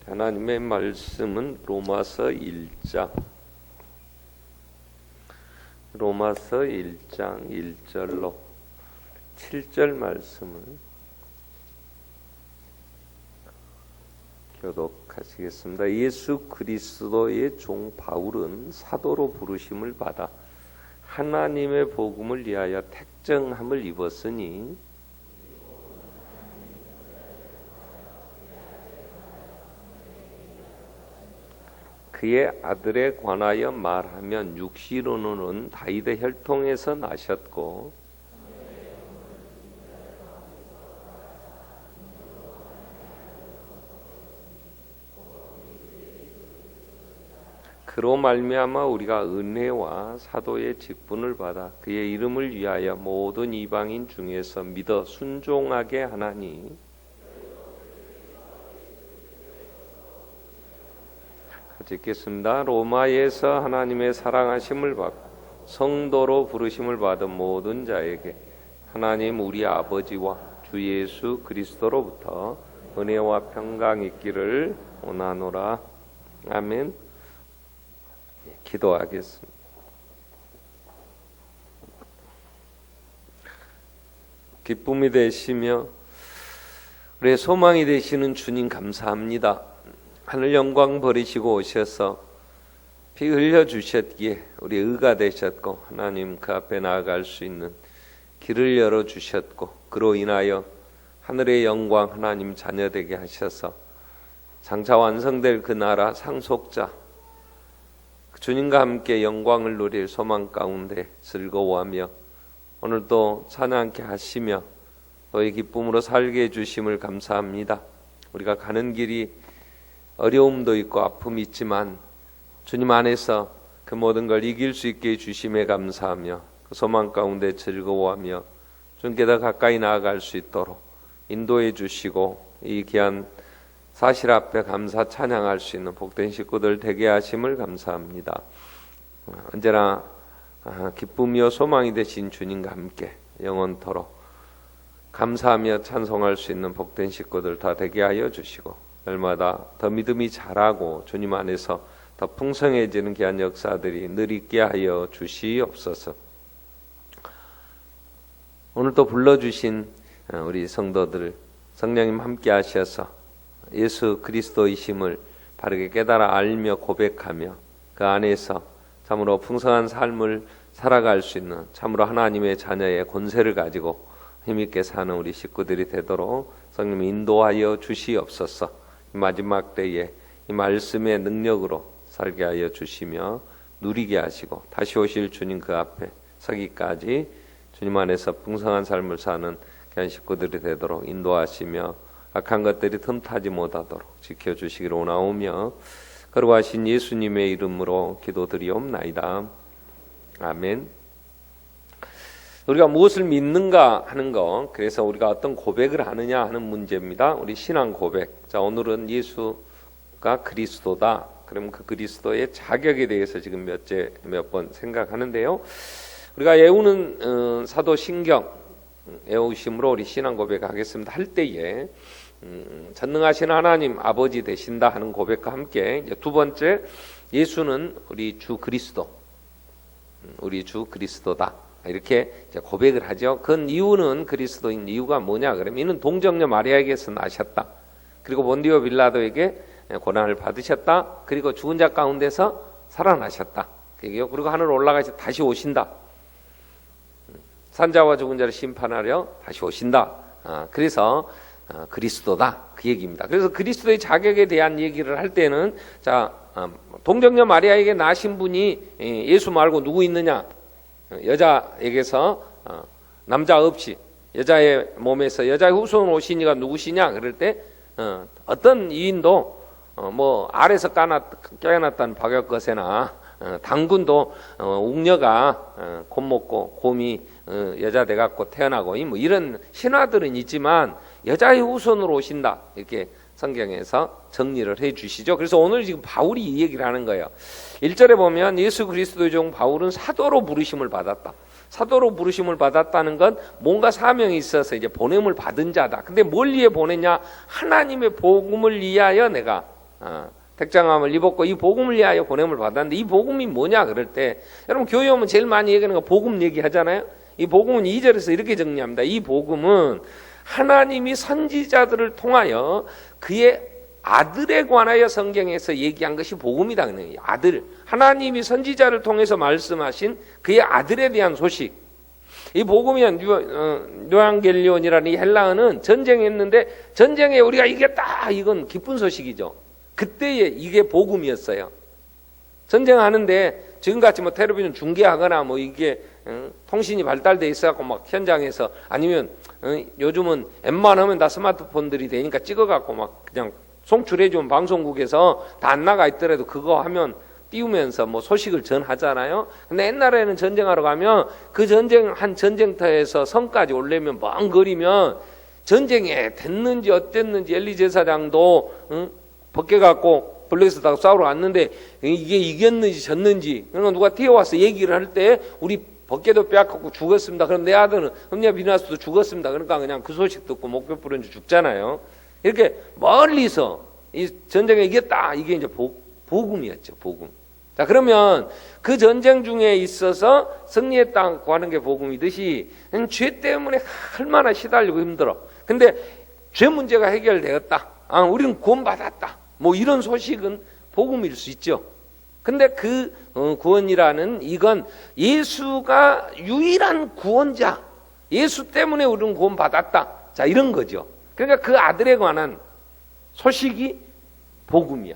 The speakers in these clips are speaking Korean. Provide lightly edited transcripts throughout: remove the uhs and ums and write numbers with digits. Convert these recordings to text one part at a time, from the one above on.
하나님의 말씀은 로마서 1장 1절로 7절 말씀을 교독하시겠습니다. 예수 그리스도의 종 바울은 사도로 부르심을 받아 하나님의 복음을 위하여 택정함을 입었으니 그의 아들에 관하여 말하면 육시로는 다윗의 혈통에서 나셨고 그로 말미암아 우리가 은혜와 사도의 직분을 받아 그의 이름을 위하여 모든 이방인 중에서 믿어 순종하게 하나니 읽겠습니다. 로마에서 하나님의 사랑하심을 받고 성도로 부르심을 받은 모든 자에게 하나님 우리 아버지와 주 예수 그리스도로부터 은혜와 평강 있기를 원하노라. 아멘. 기도하겠습니다. 기쁨이 되시며 우리의 소망이 되시는 주님 감사합니다. 하늘 영광 버리시고 오셔서 피 흘려 주셨기에 우리 의가 되셨고 하나님 그 앞에 나아갈 수 있는 길을 열어 주셨고 그로 인하여 하늘의 영광 하나님 자녀되게 하셔서 장차 완성될 그 나라 상속자 주님과 함께 영광을 누릴 소망 가운데 즐거워하며 오늘도 찬양케 하시며 너의 기쁨으로 살게 해주심을 감사합니다. 우리가 가는 길이 어려움도 있고 아픔이 있지만 주님 안에서 그 모든 걸 이길 수 있게 해주심에 감사하며 그 소망 가운데 즐거워하며 주님께 더 가까이 나아갈 수 있도록 인도해 주시고 이 귀한 사실 앞에 감사 찬양할 수 있는 복된 식구들 되게 하심을 감사합니다. 언제나 기쁨이요 소망이 되신 주님과 함께 영원토록 감사하며 찬송할 수 있는 복된 식구들 다 되게 하여 주시고 날마다 더 믿음이 자라고 주님 안에서 더 풍성해지는 귀한 역사들이 늘 있게 하여 주시옵소서. 오늘 또 불러주신 우리 성도들 성령님 함께 하셔서 예수 그리스도이심을 바르게 깨달아 알며 고백하며 그 안에서 참으로 풍성한 삶을 살아갈 수 있는 참으로 하나님의 자녀의 권세를 가지고 힘있게 사는 우리 식구들이 되도록 성령님 인도하여 주시옵소서. 마지막 때에 이 말씀의 능력으로 살게 하여 주시며 누리게 하시고 다시 오실 주님 그 앞에 서기까지 주님 안에서 풍성한 삶을 사는 귀한 식구들이 되도록 인도하시며 악한 것들이 틈타지 못하도록 지켜주시기를 원하오며 거룩하신 예수님의 이름으로 기도드리옵나이다. 아멘. 우리가 무엇을 믿는가 하는 거, 그래서 우리가 어떤 고백을 하느냐 하는 문제입니다. 우리 신앙 고백. 자, 오늘은 예수가 그리스도다. 그러면 그 그리스도의 자격에 대해서 지금 몇 번 생각하는데요. 우리가 애우는 사도신경 애우심으로 우리 신앙 고백하겠습니다. 할 때에 전능하신 하나님 아버지 되신다 하는 고백과 함께 두 번째 예수는 우리 주 그리스도, 우리 주 그리스도다. 이렇게 고백을 하죠. 그 이유는 그리스도인 이유가 뭐냐 그러면 이는 동정녀 마리아에게서 나셨다. 그리고 본디오 빌라도에게 고난을 받으셨다. 그리고 죽은 자 가운데서 살아나셨다. 그리고 하늘 올라가서 다시 오신다. 산자와 죽은 자를 심판하려 다시 오신다. 그래서 그리스도다 그 얘기입니다. 그래서 그리스도의 자격에 대한 얘기를 할 때는 자 동정녀 마리아에게 나신 분이 예수 말고 누구 있느냐? 여자에게서 남자 없이 여자의 몸에서 여자의 후손 오신 이가 누구시냐 그럴 때 어떤 이인도 뭐 알에서 깨어났다는 박역거세나 당군도 웅녀가 곰 먹고 곰이 여자 돼갖고 태어나고 뭐 이런 신화들은 있지만 여자의 후손으로 오신다 이렇게 성경에서 정리를 해 주시죠. 그래서 오늘 지금 바울이 이 얘기를 하는 거예요. 1절에 보면 예수 그리스도의 종 바울은 사도로 부르심을 받았다. 사도로 부르심을 받았다는 건 뭔가 사명이 있어서 이제 보냄을 받은 자다. 근데 뭘 위해 보냈냐? 하나님의 복음을 위하여 내가 택장함을 입었고 이 복음을 위하여 보냄을 받았는데 이 복음이 뭐냐 그럴 때 여러분 교회 오면 제일 많이 얘기하는 거 복음 얘기하잖아요. 이 복음은 2절에서 이렇게 정리합니다. 이 복음은 하나님이 선지자들을 통하여 그의 아들에 관하여 성경에서 얘기한 것이 복음이다. 아들, 하나님이 선지자를 통해서 말씀하신 그의 아들에 대한 소식. 이 복음이란 요한겔리온이라는 이 헬라어는 전쟁했는데 전쟁에 우리가 이겼다. 이건 기쁜 소식이죠. 그때에 이게 복음이었어요. 전쟁하는데 지금같이 뭐 텔레비전 중계하거나 뭐 이게 통신이 발달돼 있어갖고 막 현장에서 아니면 요즘은 웬만하면 다 스마트폰들이 되니까 찍어갖고 막 그냥 송출해주면 방송국에서 다 안 나가 있더라도 그거 하면 띄우면서 뭐 소식을 전하잖아요. 근데 옛날에는 전쟁하러 가면 그 한 전쟁터에서 성까지 오려면 먼 거리면 전쟁에 됐는지 어땠는지 엘리 제사장도 벗겨갖고 블랙스다가 싸우러 왔는데 이게 이겼는지 졌는지 그러니까 누가 뛰어와서 얘기를 할 때 우리 벗개도 빼앗고 죽었습니다. 그럼 내 아들은 흠냐 비나스도 죽었습니다. 그러니까 그냥 그 소식 듣고 목표 부른지 죽잖아요. 이렇게 멀리서 이 전쟁에 이겼다. 이게 이제 복음이었죠. 복음. 자, 그러면 그 전쟁 중에 있어서 승리했다고 하는 게 복음이듯이 죄 때문에 얼마나 시달리고 힘들어. 근데 죄 문제가 해결되었다. 우리는 구원받았다. 뭐 이런 소식은 복음일 수 있죠. 근데 그 구원이라는 이건 예수가 유일한 구원자. 예수 때문에 우리는 구원받았다. 자, 이런 거죠. 그러니까 그 아들에 관한 소식이 복음이야.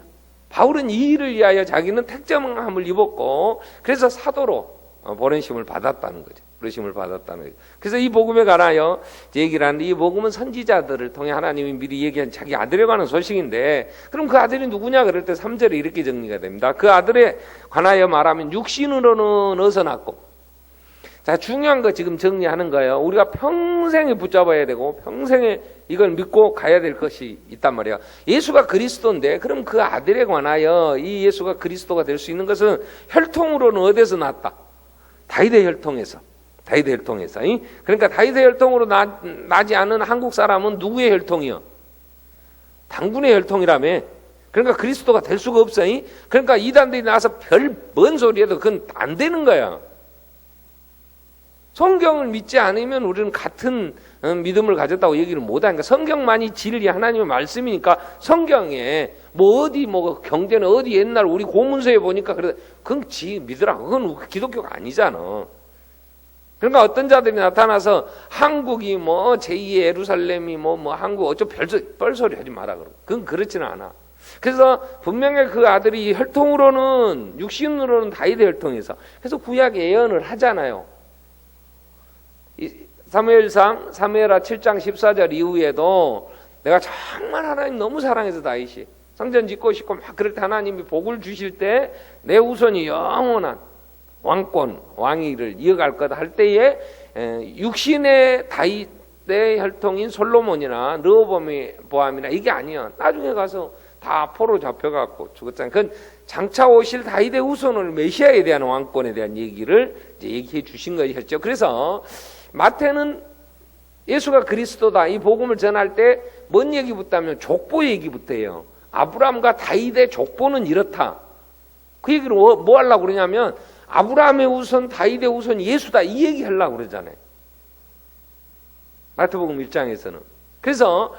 바울은 이 일을 위하여 자기는 택정함을 입었고 그래서 사도로 보내심을 받았다는 거죠. 부르심을 받았다는 거죠. 그래서 이 복음에 관하여 얘기를 하는데 이 복음은 선지자들을 통해 하나님이 미리 얘기한 자기 아들에 관한 소식인데 그럼 그 아들이 누구냐 그럴 때 3절에 이렇게 정리가 됩니다. 그 아들에 관하여 말하면 육신으로는 어디서 났고 자, 중요한 거 지금 정리하는 거예요. 우리가 평생에 붙잡아야 되고 평생에 이걸 믿고 가야 될 것이 있단 말이에요. 예수가 그리스도인데 그럼 그 아들에 관하여 이 예수가 그리스도가 될 수 있는 것은 혈통으로는 어디서 났다? 다윗의 혈통에서. 다윗의 혈통에서. 그러니까 다윗의 혈통으로 나지 않은 한국 사람은 누구의 혈통이요? 당군의 혈통이라며. 그러니까 그리스도가 될 수가 없어. 그러니까 이단들이 나와서 별 뭔 소리 해도 그건 안 되는 거야. 성경을 믿지 않으면 우리는 같은 믿음을 가졌다고 얘기를 못하니까 성경만이 진리 하나님의 말씀이니까 성경에 뭐 어디 뭐 경제는 어디 옛날 우리 고문서에 보니까 그래 그건 지 믿으라 그건 기독교가 아니잖아. 그러니까 어떤 자들이 나타나서 한국이 뭐 제2의 예루살렘이 뭐 한국 어쩌 뻘소리 하지 마라 그러고 그건 그렇지는 않아. 그래서 분명히 그 아들이 혈통으로는 육신으로는 다윗의 혈통에서 그래서 구약 예언을 하잖아요. 사무엘상 사무엘하 7장 14절 이후에도 내가 정말 하나님 너무 사랑해서 다윗이 성전 짓고 싶고 막 그럴 때 하나님이 복을 주실 때 내 후손이 영원한 왕권 왕위를 이어갈 거다 할 때에 육신의 다윗의 혈통인 솔로몬이나 르호보암이나 이게 아니야. 나중에 가서 다 포로 잡혀갖고 죽었잖아요. 그건 장차 오실 다윗의 후손을 메시아에 대한 왕권에 대한 얘기를 이제 얘기해 주신 것이었죠. 그래서 마태는 예수가 그리스도다 이 복음을 전할 때 뭔 얘기부터 하면 족보 얘기부터 해요. 아브라함과 다윗의 족보는 이렇다. 그 얘기를 뭐 하려고 그러냐면 아브라함의 후손 다윗의 후손이 예수다 이 얘기 하려고 그러잖아요. 마태복음 1장에서는. 그래서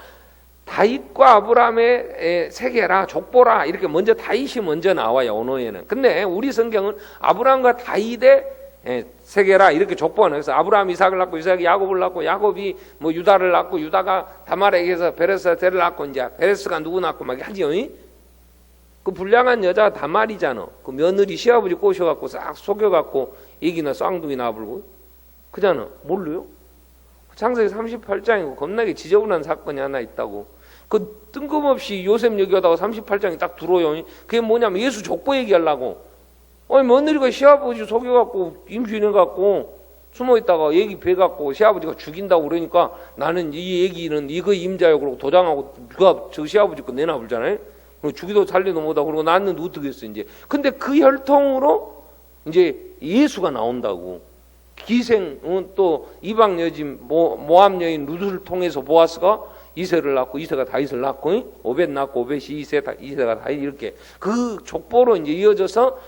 다윗과 아브라함의 세계라 족보라 이렇게 먼저 다윗이 먼저 나와요. 언어에는. 근데 우리 성경은 아브라함과 다윗의 세계라 이렇게 족보하는 그래서 아브라함 이삭을 낳고 이삭이 야곱을 낳고 야곱이 뭐 유다를 낳고 유다가 다말에게서 베레스를 낳고 이제 베레스가 누구 낳고 막 하지요. 그 불량한 여자가 다말이잖아. 그 며느리 시아버지 꼬셔갖고 싹 속여갖고 애기나 쌍둥이 낳아불고 그잖아. 모르요? 창세기 38장이고 겁나게 지저분한 사건이 하나 있다고. 그 뜬금없이 요셉 얘기하다가 38장이 딱 들어오요. 그게 뭐냐면 예수 족보 얘기하려고. 며느리가 시아버지 속여갖고 임신해갖고 숨어있다가 얘기 배갖고 시아버지가 죽인다고 그러니까 나는 이 얘기는 이거 임자요 그러고 도장하고 누가 저 시아버지 거 내놔불잖아요. 죽이도 살리도 못하고 그러고 낳는 어떻게 했어 이제. 근데 그 혈통으로 이제 예수가 나온다고. 기생 또 이방 여진 모압 여인 루드를 통해서 보아스가 이세를 낳고 이세가 다윗을 낳고 오벳 낳고 오벳이 이세가 다윗 이렇게 그 족보로 이제 이어져서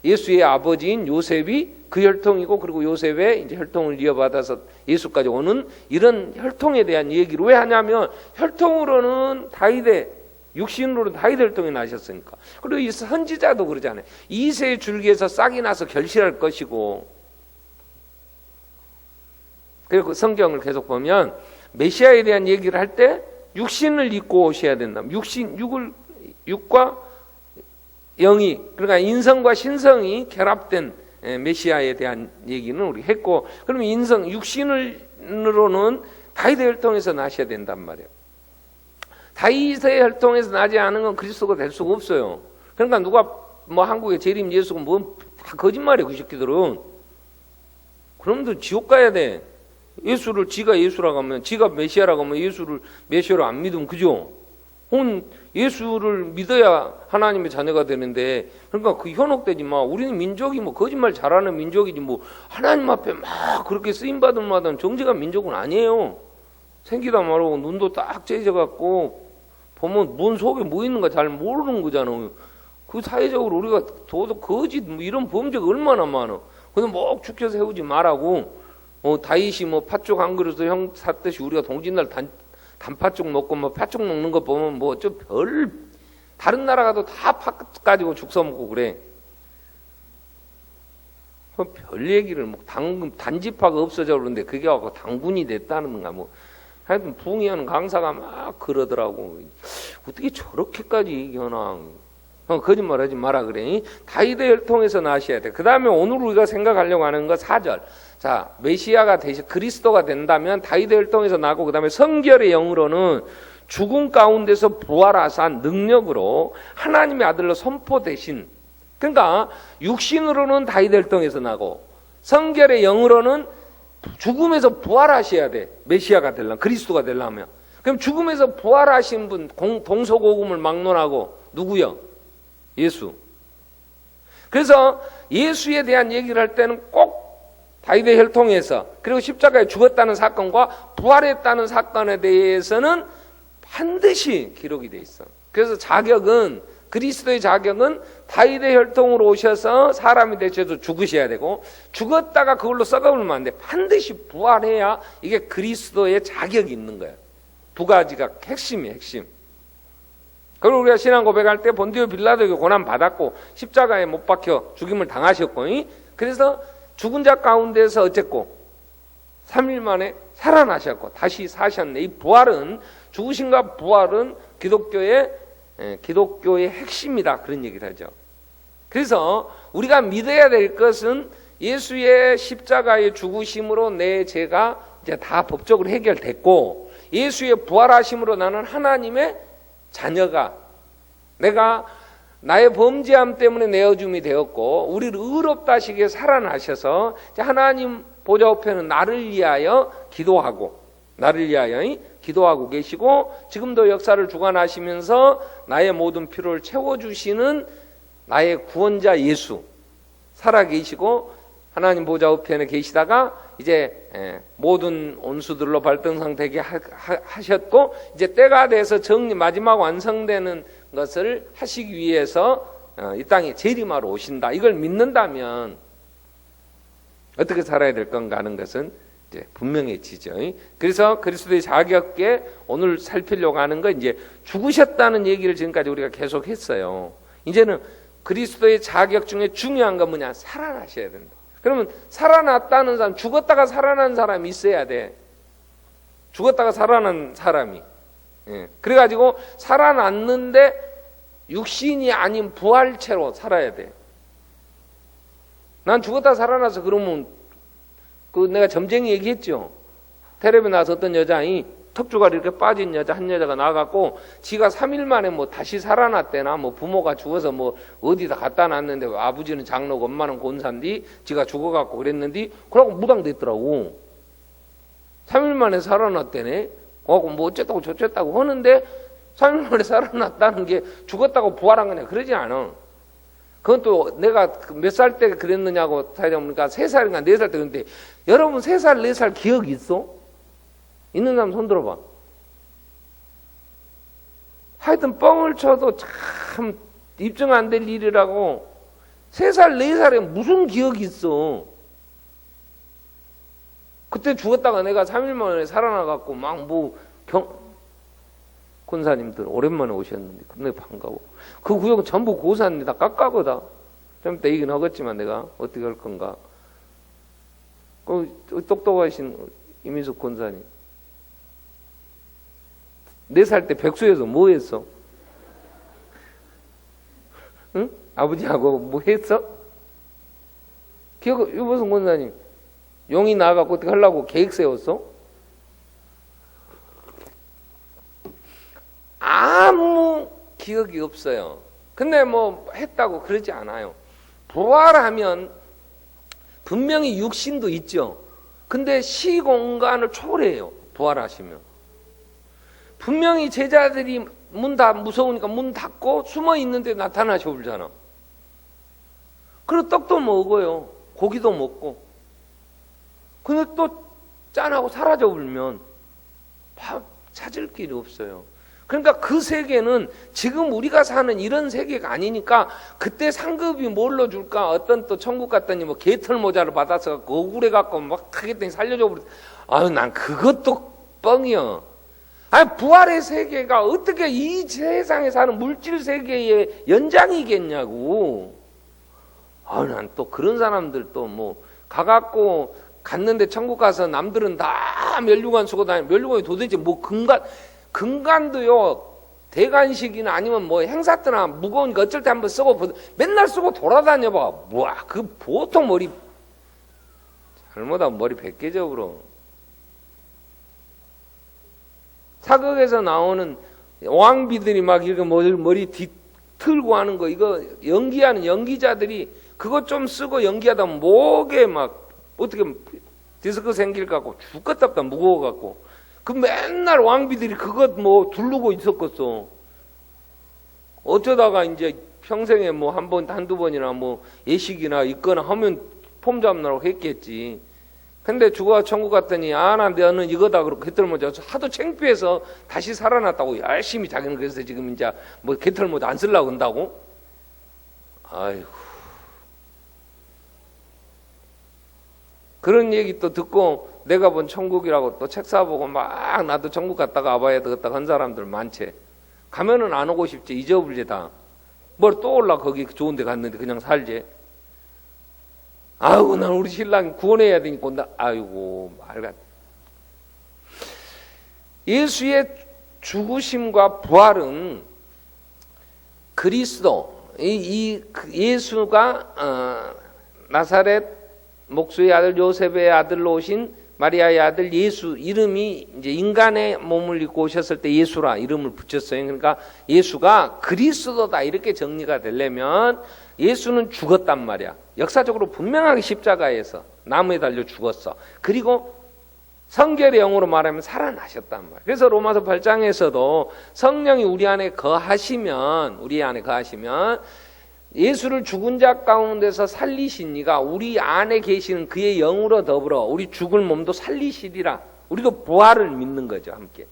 예수의 아버지인 요셉이 그 혈통이고 그리고 요셉의 이제 혈통을 이어받아서 예수까지 오는 이런 혈통에 대한 얘기를 왜 하냐면 혈통으로는 다윗의 육신으로는 다윗 혈통이 나셨으니까. 그리고 이 선지자도 그러잖아요. 이세의 줄기에서 싹이 나서 결실할 것이고. 그리고 성경을 계속 보면 메시아에 대한 얘기를 할 때 육신을 입고 오셔야 된다. 육과 영이 그러니까 인성과 신성이 결합된 메시아에 대한 얘기는 우리 했고, 그러면 육신으로는 다윗의 혈통에서 나셔야 된단 말이에요. 다윗의 혈통에서 나지 않은 건 그리스도가 될 수가 없어요. 그러니까 누가 뭐 한국의 재림 예수가 뭐 다 거짓말이에요. 그 새끼들은. 그럼도 지옥 가야 돼. 예수를 지가 예수라고 하면, 지가 메시아라고 하면 예수를 메시아로 안 믿으면 그죠? 예수를 믿어야 하나님의 자녀가 되는데, 그러니까 그 현혹되지 마. 우리는 민족이 뭐 거짓말 잘하는 민족이지 뭐 하나님 앞에 막 그렇게 쓰임받을 만한 정직한 민족은 아니에요. 생기다 말고 눈도 딱 째져갖고 보면 뭔 속에 뭐 있는가 잘 모르는 거잖아요. 그 사회적으로 우리가 도덕 거짓 뭐 이런 범죄가 얼마나 많아. 그냥 뭐 죽여 세우지 말라고. 다윗이 뭐 팥죽 한 그릇을 형 샀듯이 우리가 동짓날 단팥죽 먹고 뭐 팥죽 먹는 거 보면 뭐 저 별 다른 나라 가도 다 팥 가지고 죽 써먹고 그래. 별 얘기를 뭐 단지파가 없어져 그러는데 그게 하고 당군이 됐다는가 뭐 하여튼 붕이하는 강사가 막 그러더라고. 어떻게 저렇게까지 얘기하나. 거짓말하지 마라 그래. 다윗의 혈통에서 나셔야 돼. 그 다음에 오늘 우리가 생각하려고 하는 거 4절. 자, 메시아가 되시 그리스도가 된다면 다윗의 혈통에서 나고, 그 다음에 성결의 영으로는 죽음 가운데서 부활하사 능력으로 하나님의 아들로 선포되신. 그러니까 육신으로는 다윗의 혈통에서 나고 성결의 영으로는 죽음에서 부활하셔야 돼. 메시아가 되려면, 그리스도가 되려면. 그럼 죽음에서 부활하신 분, 동서고금을 막론하고 누구요? 예수. 그래서 예수에 대한 얘기를 할 때는 꼭 다윗의 혈통에서, 그리고 십자가에 죽었다는 사건과 부활했다는 사건에 대해서는 반드시 기록이 돼 있어. 그래서 그리스도의 자격은 다윗의 혈통으로 오셔서 사람이 되셔서 죽으셔야 되고, 죽었다가 그걸로 썩어버리면 안 돼. 반드시 부활해야 이게 그리스도의 자격이 있는 거야. 두 가지가 핵심이에요, 핵심. 그리고 우리가 신앙 고백할 때 본디오 빌라도에게 고난 받았고 십자가에 못 박혀 죽임을 당하셨고, 그래서 죽은 자 가운데서 어쨌고 3일 만에 살아나셨고 다시 사셨네. 이 부활은, 죽으심과 부활은 기독교의 핵심이다, 그런 얘기를 하죠. 그래서 우리가 믿어야 될 것은 예수의 십자가의 죽으심으로 내 죄가 이제 다 법적으로 해결됐고, 예수의 부활하심으로 나는 하나님의 자녀가, 내가 나의 범죄함 때문에 내어줌이 되었고 우리를 의롭다 하시기에 살아나셔서 하나님 보좌 우편은 나를 위하여 기도하고 계시고, 지금도 역사를 주관하시면서 나의 모든 필요를 채워주시는 나의 구원자 예수 살아계시고 하나님 보좌 우편에 계시다가 이제 모든 온수들로 발등상되게 하셨고, 이제 때가 돼서 마지막 완성되는 것을 하시기 위해서 이 땅에 재림하러 오신다. 이걸 믿는다면 어떻게 살아야 될 건가 하는 것은 이제 분명해지죠. 그래서 그리스도의 자격에 오늘 살피려고 하는 건, 이제 죽으셨다는 얘기를 지금까지 우리가 계속 했어요. 이제는 그리스도의 자격 중에 중요한 건 뭐냐? 살아나셔야 된다. 그러면 살아났다는 사람, 죽었다가 살아난 사람이 있어야 돼. 죽었다가 살아난 사람이. 그래가지고 살아났는데 육신이 아닌 부활체로 살아야 돼. 난 죽었다 살아나서 그러면 내가 점쟁이 얘기했죠. 텔레비에 나와서 어떤 여자이 턱주가 이렇게 빠진 한 여자가 나가고 지가 3일 만에 뭐 다시 살아났대나, 뭐 부모가 죽어서 뭐 어디다 갖다 놨는데 아버지는 장로고 엄마는 곤산디 지가 죽어갖고 그랬는데 그러고 무당됐더라고. 3일 만에 살아났대네. 뭐 어쨌다고 저쨌다고 하는데 3일 만에 살아났다는 게 죽었다고 부활한 거냐, 그러지 않아. 그건 또 내가 몇 살 때 그랬느냐고 찾아보니까 3살인가 4살 때 그랬는데, 여러분 3살 4살 기억 있어? 있는 사람 손 들어봐. 하여튼 뻥을 쳐도 참 입증 안 될 일이라고. 3살, 4살에 무슨 기억이 있어. 그때 죽었다가 내가 3일 만에 살아나갖고 권사님들 오랜만에 오셨는데 근데 반가워. 그 구역은 전부 고사님 다 깎아거다. 좀 이따 얘기는 하겠지만 내가 어떻게 할 건가. 그 똑똑하신 이민숙 권사님. 4살 때 백수에서 뭐 했어? 응? 아버지하고 뭐 했어? 유보성 권사님 용이 나가고 어떻게 하려고 계획 세웠어? 아무 기억이 없어요. 근데 뭐 했다고 그러지 않아요. 부활하면 분명히 육신도 있죠. 근데 시공간을 초월해요. 부활하시면. 분명히 제자들이 문 다 무서우니까 문 닫고 숨어 있는데 나타나셔 울잖아. 그리고 떡도 먹어요. 고기도 먹고. 근데 또 짠하고 사라져 울면 밥 찾을 길이 없어요. 그러니까 그 세계는 지금 우리가 사는 이런 세계가 아니니까 그때 상급이 뭘로 줄까? 어떤 또 천국 갔더니 뭐 개털 모자를 받아서 억울해 갖고 막 하겠더니 살려줘 버렸. 아유 난 그것도 뻥이야. 아니 부활의 세계가 어떻게 이 세상에 사는 물질 세계의 연장이겠냐고. 아유 난 또 그런 사람들 또 뭐 가갖고 갔는데 천국 가서 남들은 다 멸류관 쓰고 다니. 멸류관이 도대체 뭐 금관도요 대관식이나 아니면 뭐 행사 때나 무거우니까 어쩔 때 한번 쓰고 맨날 쓰고 돌아다녀봐. 뭐야 그 보통 머리 잘못하면 머리 100개 접으러. 사극에서 나오는 왕비들이 막 이렇게 머리 뒤틀고 하는 거 이거 연기하는 연기자들이 그거 좀 쓰고 연기하다 목에 막 어떻게 디스크 생길 것 같고 죽겠답다 무거워 갖고 그 맨날 왕비들이 그것 뭐 두르고 있었겠어. 어쩌다가 이제 평생에 뭐 한 번, 한두 번이나 뭐 예식이나 있거나 하면 폼 잡느라고 했겠지. 근데 죽어 천국 갔더니 나 너는 이거다 그러고 개털모자 하도 창피해서 다시 살아났다고 열심히 자기는 그래서 지금 이제 뭐 개털모자 안 쓰려고 한다고. 아이고. 그런 얘기 또 듣고 내가 본 천국이라고 또 책 사보고 막 나도 천국 갔다가 와봐야 되겠다 한 사람들 많지. 가면은 안 오고 싶지. 잊어버리지 다. 뭘 또 올라 거기 좋은 데 갔는데 그냥 살지. 아이고 난 우리 신랑 구원해야 되니까 온다. 아이고 말같. 예수의 죽으심과 부활은 그리스도 예수가 나사렛 목수의 아들 요셉의 아들로 오신 마리아의 아들 예수 이름이 이제 인간의 몸을 입고 오셨을 때 예수라 이름을 붙였어요. 그러니까 예수가 그리스도다 이렇게 정리가 되려면 예수는 죽었단 말이야. 역사적으로 분명하게 십자가에서 나무에 달려 죽었어. 그리고 성결의 영으로 말하면 살아나셨단 말이야. 그래서 로마서 8장에서도 성령이 우리 안에 거하시면 예수를 죽은 자 가운데서 살리시니가 우리 안에 계시는 그의 영으로 더불어 우리 죽을 몸도 살리시리라. 우리가 부활을 믿는 거죠 함께.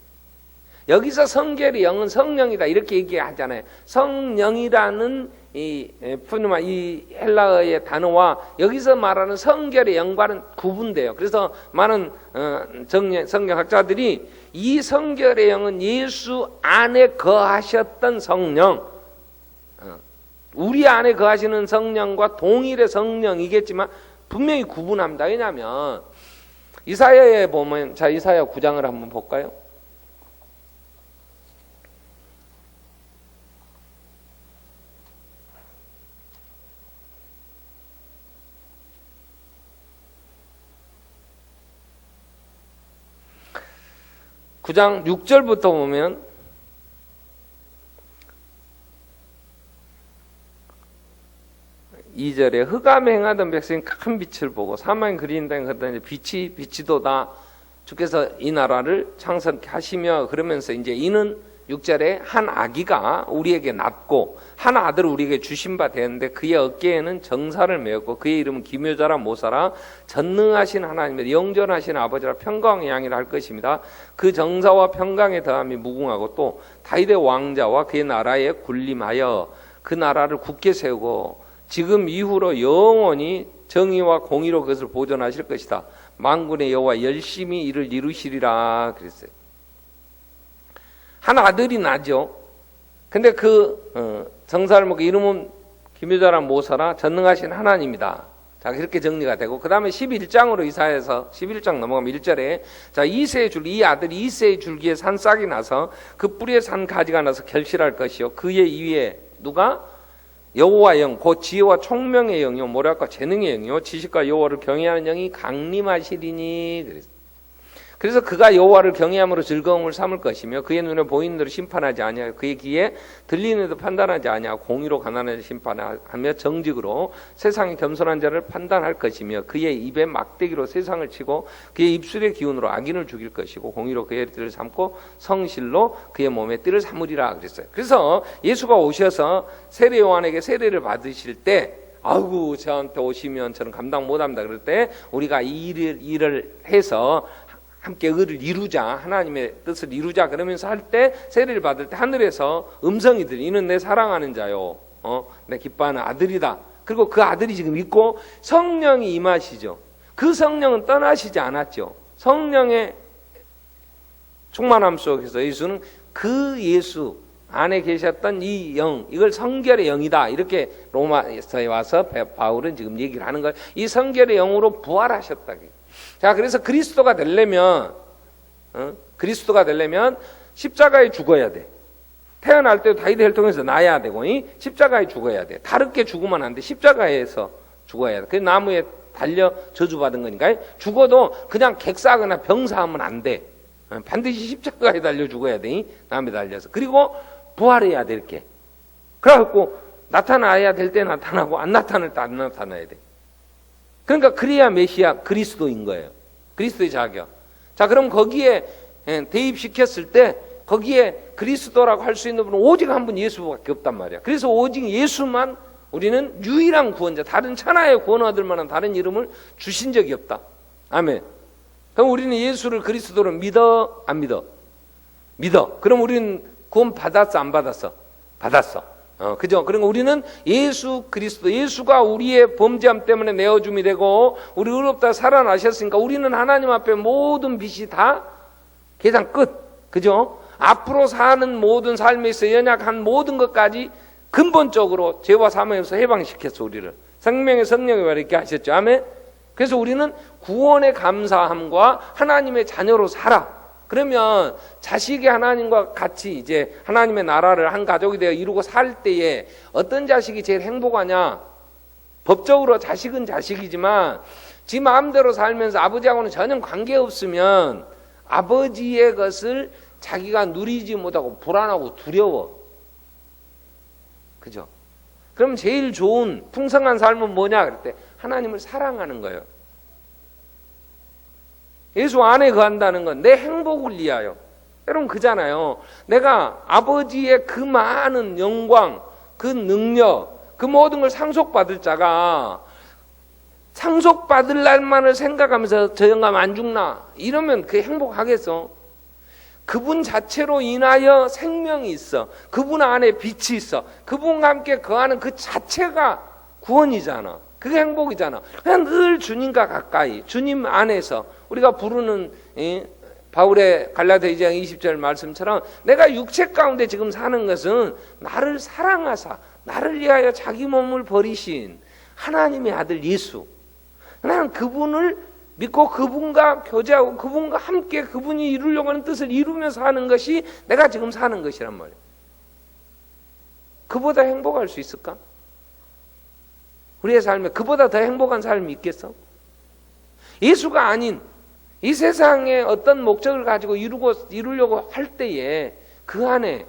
여기서 성결의 영은 성령이다 이렇게 얘기하잖아요. 성령이라는 이 헬라어의 단어와 여기서 말하는 성결의 영과는 구분돼요. 그래서 많은 성경학자들이 이 성결의 영은 예수 안에 거하셨던 성령, 우리 안에 거하시는 성령과 동일의 성령이겠지만 분명히 구분합니다. 왜냐하면 이사야에 보면 자 이사야 9장을 한번 볼까요? (9장) 6절부터 보면 (2절에) 흑암에 행하던 백성이 큰 빛을 보고 사망의 그리인당에 걷더니 빛이도다. 주께서 이 나라를 창설케 하시며 그러면서 이제 이는 6절에 한 아기가 우리에게 낳고 한 아들을 우리에게 주신 바 되었는데 그의 어깨에는 정사를 메었고 그의 이름은 기묘자라 모사라 전능하신 하나님의 영존하신 아버지라 평강의 양이라 할 것입니다. 그 정사와 평강의 더함이 무궁하고 또 다윗의 왕자와 그의 나라에 군림하여 그 나라를 굳게 세우고 지금 이후로 영원히 정의와 공의로 그것을 보존하실 것이다. 만군의 여호와 열심히 이를 이루시리라 그랬어요. 한 아들이 나죠. 근데 그 정사를 먹고 이름은 기묘자라 모사라 전능하신 하나님이다. 자, 이렇게 정리가 되고 그 다음에 11장으로 이사해서 11장 넘어가면 1절에 자, 이새의 줄기, 이 아들이 이새의 줄기에 산 싹이 나서 그 뿌리에 산 가지가 나서 결실할 것이요 그의 위에 누가? 여호와 영, 곧 지혜와 총명의 영이요 모략과 재능의 영이요 지식과 여호와를 경외하는 영이 강림하시리니 그랬어요. 그래서 그가 여호와를 경외함으로 즐거움을 삼을 것이며 그의 눈에 보이는 대로 심판하지 아니하고 그의 귀에 들리는 대로 판단하지 아니하고 공의로 가난한 심판하며 정직으로 세상의 겸손한 자를 판단할 것이며 그의 입에 막대기로 세상을 치고 그의 입술의 기운으로 악인을 죽일 것이고 공의로 그의 띠를 삼고 성실로 그의 몸에 띠를 삼으리라 그랬어요. 그래서 예수가 오셔서 세례 요한에게 세례를 받으실 때 아이고 저한테 오시면 저는 감당 못합니다 그럴 때 우리가 이 일을 해서 함께 의를 이루자 하나님의 뜻을 이루자 그러면서 할 때 세례를 받을 때 하늘에서 음성이 들리 이는 내 사랑하는 자요 내 기뻐하는 아들이다. 그리고 그 아들이 지금 있고 성령이 임하시죠. 그 성령은 떠나시지 않았죠. 성령의 충만함 속에서 예수는 그 예수 안에 계셨던 이 영 이걸 성결의 영이다 이렇게 로마서에 와서 바울은 지금 얘기를 하는 거예요. 이 성결의 영으로 부활하셨다. 자, 그래서 그리스도가 되려면 십자가에 죽어야 돼. 태어날 때도 다윗의 혈통에서 나야 되고 십자가에 죽어야 돼. 다르게 죽으면 안 돼. 십자가에서 죽어야 돼. 그 나무에 달려 저주받은 거니까 죽어도 그냥 객사하거나 병사하면 안 돼. 반드시 십자가에 달려 죽어야 돼. 나무에 달려서. 그리고 부활해야 돼 이렇게. 그래갖고 나타나야 될 때 나타나고 안 나타날 때 안 나타나야 돼. 그러니까 그래야 메시아 그리스도인 거예요. 그리스도의 자격. 자, 그럼 거기에 대입시켰을 때 거기에 그리스도라고 할 수 있는 분은 오직 한 분 예수밖에 없단 말이야. 그래서 오직 예수만 우리는 유일한 구원자, 다른 천하의 구원 얻을 만한 다른 이름을 주신 적이 없다. 아멘. 그럼 우리는 예수를 그리스도로 믿어? 안 믿어? 믿어. 그럼 우리는 구원 받았어? 안 받았어? 받았어. 그죠? 그러니까 우리는 예수 그리스도, 예수가 우리의 범죄함 때문에 내어줌이 되고 우리 의롭다 살아나셨으니까 우리는 하나님 앞에 모든 빚이 다 계산 끝. 그죠? 앞으로 사는 모든 삶에 있어 연약한 모든 것까지 근본적으로 죄와 사망에서 해방시켰어 우리를. 생명의 성령이 이렇게 하셨죠. 아멘. 그래서 우리는 구원의 감사함과 하나님의 자녀로 살아. 그러면 자식이 하나님과 같이 이제 하나님의 나라를 한 가족이 되어 이루고 살 때에 어떤 자식이 제일 행복하냐? 법적으로 자식은 자식이지만 지 마음대로 살면서 아버지하고는 전혀 관계없으면 아버지의 것을 자기가 누리지 못하고 불안하고 두려워. 그죠? 그럼 제일 좋은 풍성한 삶은 뭐냐? 그럴 때 하나님을 사랑하는 거예요. 예수 안에 거한다는 건 내 행복을 위하여. 여러분 그잖아요. 내가 아버지의 그 많은 영광, 그 능력, 그 모든 걸 상속받을 자가 상속받을 날만을 생각하면서 저 영감 안 죽나? 이러면 그게 행복하겠어? 그분 자체로 인하여 생명이 있어. 그분 안에 빛이 있어. 그분과 함께 거하는 그 자체가 구원이잖아. 그게 행복이잖아. 그냥 늘 주님과 가까이, 주님 안에서 우리가 부르는 바울의 갈라디아 2장 20절 말씀처럼 내가 육체 가운데 지금 사는 것은 나를 사랑하사 나를 위하여 자기 몸을 버리신 하나님의 아들 예수. 나는 그분을 믿고 그분과 교제하고 그분과 함께 그분이 이루려고 하는 뜻을 이루면서 사는 것이 내가 지금 사는 것이란 말이에요. 그보다 행복할 수 있을까? 우리의 삶에 그보다 더 행복한 삶이 있겠어? 예수가 아닌 이 세상에 어떤 목적을 가지고 이루려고 할 때에 그 안에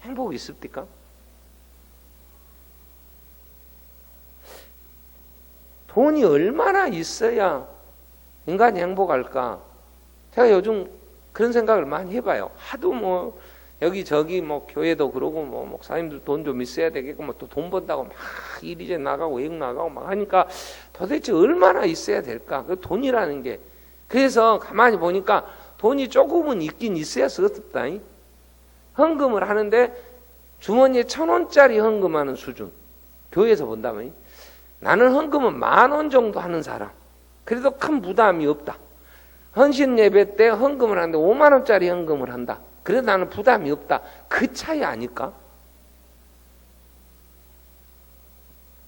행복이 있습니까? 돈이 얼마나 있어야 인간이 행복할까? 제가 요즘 그런 생각을 많이 해봐요. 하도 여기저기 뭐 교회도 그러고 뭐 목사님들 돈 좀 있어야 되겠고 뭐 또 돈 번다고 막 이리저리 나가고 외국 나가고 막 하니까 도대체 얼마나 있어야 될까? 그 돈이라는 게. 그래서 가만히 보니까 돈이 조금은 있긴 있어야 서럽다. 헌금을 하는데 주머니에 1,000원짜리 헌금하는 수준. 교회에서 본다면 나는 헌금은 10,000원 정도 하는 사람. 그래도 큰 부담이 없다. 헌신 예배 때 헌금을 하는데 50,000원짜리 헌금을 한다. 그래도 나는 부담이 없다. 그 차이 아닐까?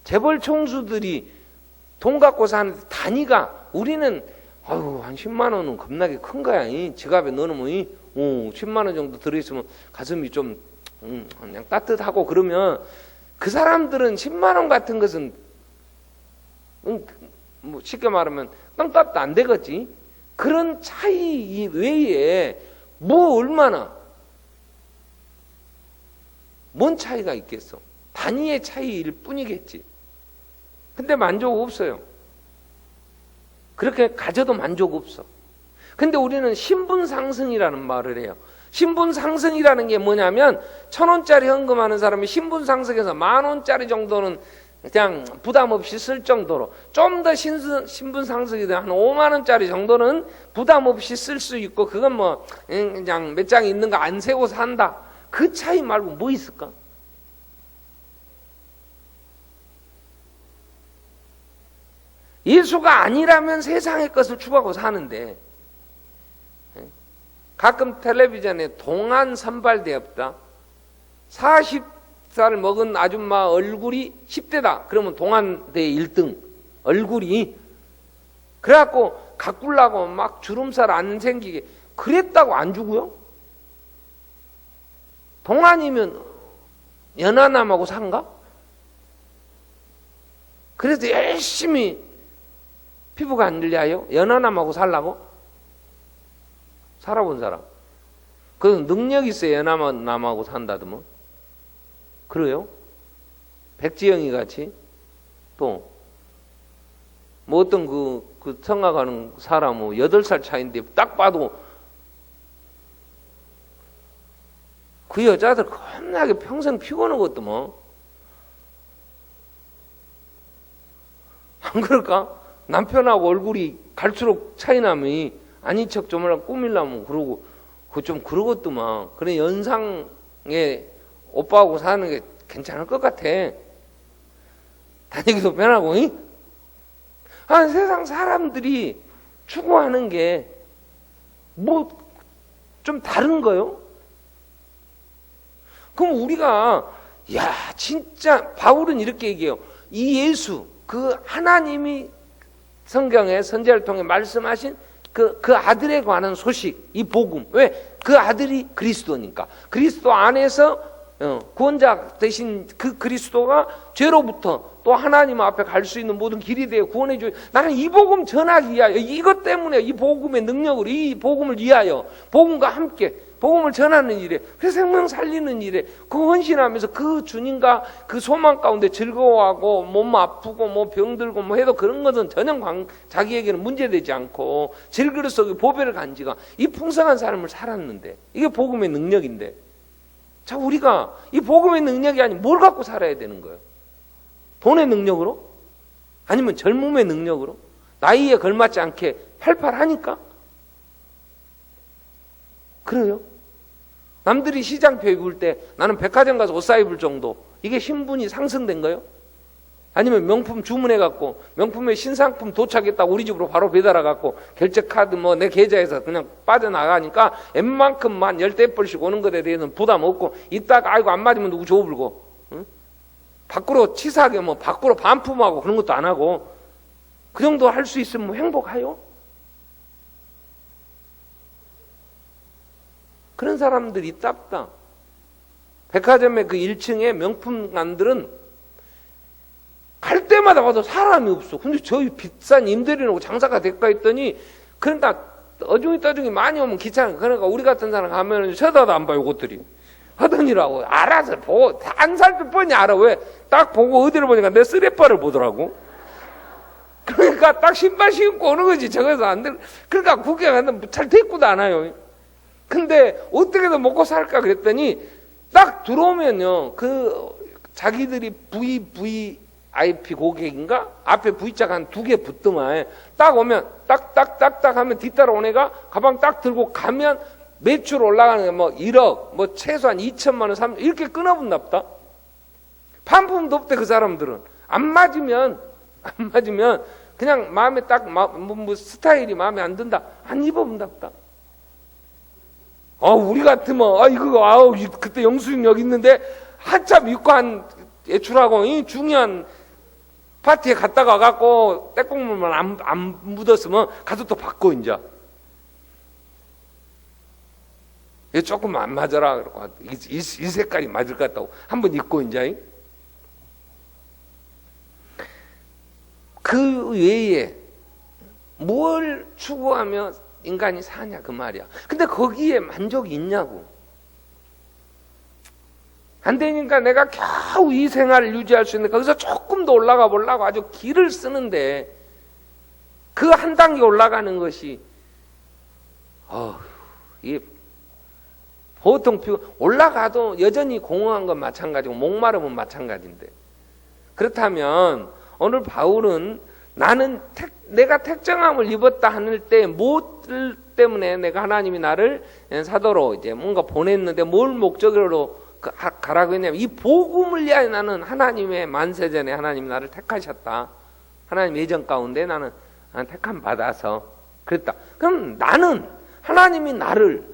재벌 총수들이 돈 갖고 사는 단위가 우리는 한 10만 원은 겁나게 큰 거야. 지갑에 넣어놓으면 10만 원 정도 들어있으면 가슴이 좀 그냥 따뜻하고 그러면 그 사람들은 10만 원 같은 것은 뭐 쉽게 말하면 떡값도 안 되겠지. 그런 차이 외에 뭐 얼마나 뭔 차이가 있겠어. 단위의 차이일 뿐이겠지. 근데 만족 없어요. 그렇게 가져도 만족 없어. 근데 우리는 신분 상승이라는 말을 해요. 신분 상승이라는 게 뭐냐면 1,000원짜리 헌금하는 사람이 신분 상승해서 10,000원짜리 정도는 그냥 부담 없이 쓸 정도로, 좀 더 신분 상승이 되면 한 50,000원짜리 정도는 부담 없이 쓸 수 있고, 그건 뭐 그냥 몇 장 있는 거 안 세고 산다. 그 차이 말고 뭐 있을까? 예수가 아니라면 세상의 것을 추구하고 사는데, 가끔 텔레비전에 동안 선발되었다. 40살 먹은 아줌마 얼굴이 10대다. 그러면 동안대 1등. 얼굴이. 그래갖고 가꾸려고 막 주름살 안 생기게. 그랬다고 안 주고요? 동안이면 연하남하고 산가? 그래서 열심히 피부가 안 들려요? 연하남하고 살라고? 살아본 사람. 그 능력 있어야 연하남하고 산다더만. 그래요? 백지영이 같이 또 뭐 어떤 그 성가 가는 사람은 8살 차인데 딱 봐도 그 여자들 겁나게 평생 피곤하겠더만. 안 그럴까? 남편하고 얼굴이 갈수록 차이 나면 아닌 척 좀 꾸밀라면 그러고 그 좀 그러겠더만. 그래 연상에 오빠하고 사는 게 괜찮을 것 같아. 다니기도 편하고. 세상 사람들이 추구하는 게 뭐 좀 다른 거요? 그럼 우리가 진짜 바울은 이렇게 얘기해요. 이 예수, 그 하나님이 성경에 선지자를 통해 말씀하신 그 아들에 관한 소식, 이 복음. 왜? 그 아들이 그리스도니까. 그리스도 안에서 구원자 되신 그 그리스도가 죄로부터 또 하나님 앞에 갈 수 있는 모든 길이 되어 구원해 줘요. 나는 이 복음 전하기 위하여, 이것 때문에 이 복음의 능력으로, 이 복음을 위하여, 복음과 함께 복음을 전하는 일에, 그 생명 살리는 일에 그 헌신하면서 그 주님과 그 소망 가운데 즐거워하고 몸 아프고 뭐 병들고 뭐 해도 그런 것은 전혀 자기에게는 문제되지 않고 질그릇 속에 보배를 간지가 이 풍성한 삶을 살았는데, 이게 복음의 능력인데, 자, 우리가 이 복음의 능력이 아닌 뭘 갖고 살아야 되는 거예요? 돈의 능력으로? 아니면 젊음의 능력으로? 나이에 걸맞지 않게 팔팔하니까? 그래요? 남들이 시장표 입을 때 나는 백화점 가서 옷 사 입을 정도, 이게 신분이 상승된 거예요? 아니면 명품 주문해갖고 명품의 신상품 도착했다고 우리 집으로 바로 배달해갖고 결제카드 뭐 내 계좌에서 그냥 빠져나가니까 웬만큼만 10대벌씩 오는 것에 대해서는 부담 없고, 이따가 아이고 안 맞으면 누구 줘불고, 응? 밖으로 치사하게 뭐 밖으로 반품하고 그런 것도 안 하고, 그 정도 할 수 있으면 뭐 행복해요? 그런 사람들이 있답다. 백화점의 그 1층에 명품관들은 갈 때마다 봐도 사람이 없어. 근데 저희 비싼 임대료 내고 장사가 될까 했더니, 그러니까 어중이 떠중이 많이 오면 귀찮아. 그러니까 우리 같은 사람 가면 쳐다도 안 봐요, 옷들이. 하더니라고. 알아서 보고, 안 살 때 뻔히 알아. 왜? 딱 보고 어디를 보니까 내 쓰레빠를 보더라고. 그러니까 딱 신발 신고 오는 거지. 저거서 안 돼. 그러니까 구경하는데 잘 데리고도 않아요. 근데 어떻게든 먹고 살까 그랬더니 딱 들어오면요, 자기들이 VIP 고객인가? 앞에 V자가 한 2개 붙더만, 딱 오면 딱딱딱딱 하면 뒤따라온 애가 가방 딱 들고 가면 매출 올라가는 게 뭐 1억, 뭐 최소한 2천만 원, 3천 이렇게 끊어본답다. 반품도 없대. 그 사람들은 안 맞으면 그냥 마음에 딱 뭐 스타일이 마음에 안 든다, 안 입어본답다. 우리 같으면 이거 그때 영수증 여기 있는데 한참 입고 한 애출하고 이 중요한 파티에 갔다가 갖고 때국물만 안 묻었으면 가서 또 바꿔. 이제 조금 안 맞아라 그러고 이 색깔이 맞을 것 같다고 한번 입고 이제 그 외에 뭘 추구하며 인간이 사냐 그 말이야. 근데 거기에 만족이 있냐고. 안 되니까 내가 겨우 이 생활을 유지할 수 있는데 거기서 조금 더 올라가 보려고 아주 기를 쓰는데 그 한 단계 올라가는 것이 이게 보통 올라가도 여전히 공허한 건 마찬가지고 목마름은 마찬가지인데, 그렇다면 오늘 바울은 나는 내가 택정함을 입었다 하는 때 뭐 때문에 내가 하나님이 나를 사도로 이제 뭔가 보냈는데 뭘 목적으로 가라고 했냐면 이 복음을 위하여 나는 하나님의 만세전에 하나님이 나를 택하셨다. 하나님 예정 가운데 나는 택함 받아서 그랬다. 그럼 나는 하나님이 나를,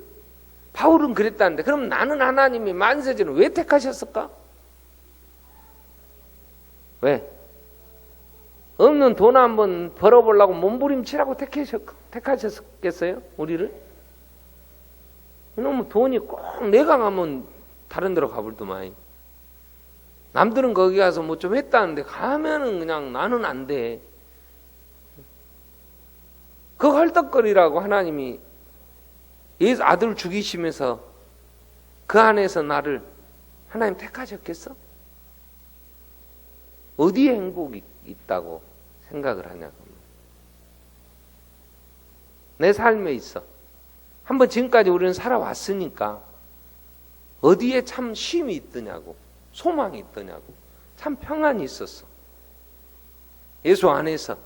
바울은 그랬다는데 그럼 나는 하나님이 만세전을 왜 택하셨을까? 왜? 없는 돈 한번 벌어보려고 몸부림치라고 택하셨겠어요? 우리를? 이놈의 돈이 꼭 내가 가면 다른 데로 가볼더만. 남들은 거기 가서 뭐 좀 했다는데 가면은 그냥 나는 안 돼. 그 헐떡거리라고 하나님이 예수 아들 죽이시면서 그 안에서 나를 하나님 택하셨겠어? 어디에 행복이 있다고 생각을 하냐고. 내 삶에 있어. 한번 지금까지 우리는 살아왔으니까 어디에 참 쉼이 있더냐고, 소망이 있더냐고, 참 평안이 있었어. 예수 안에서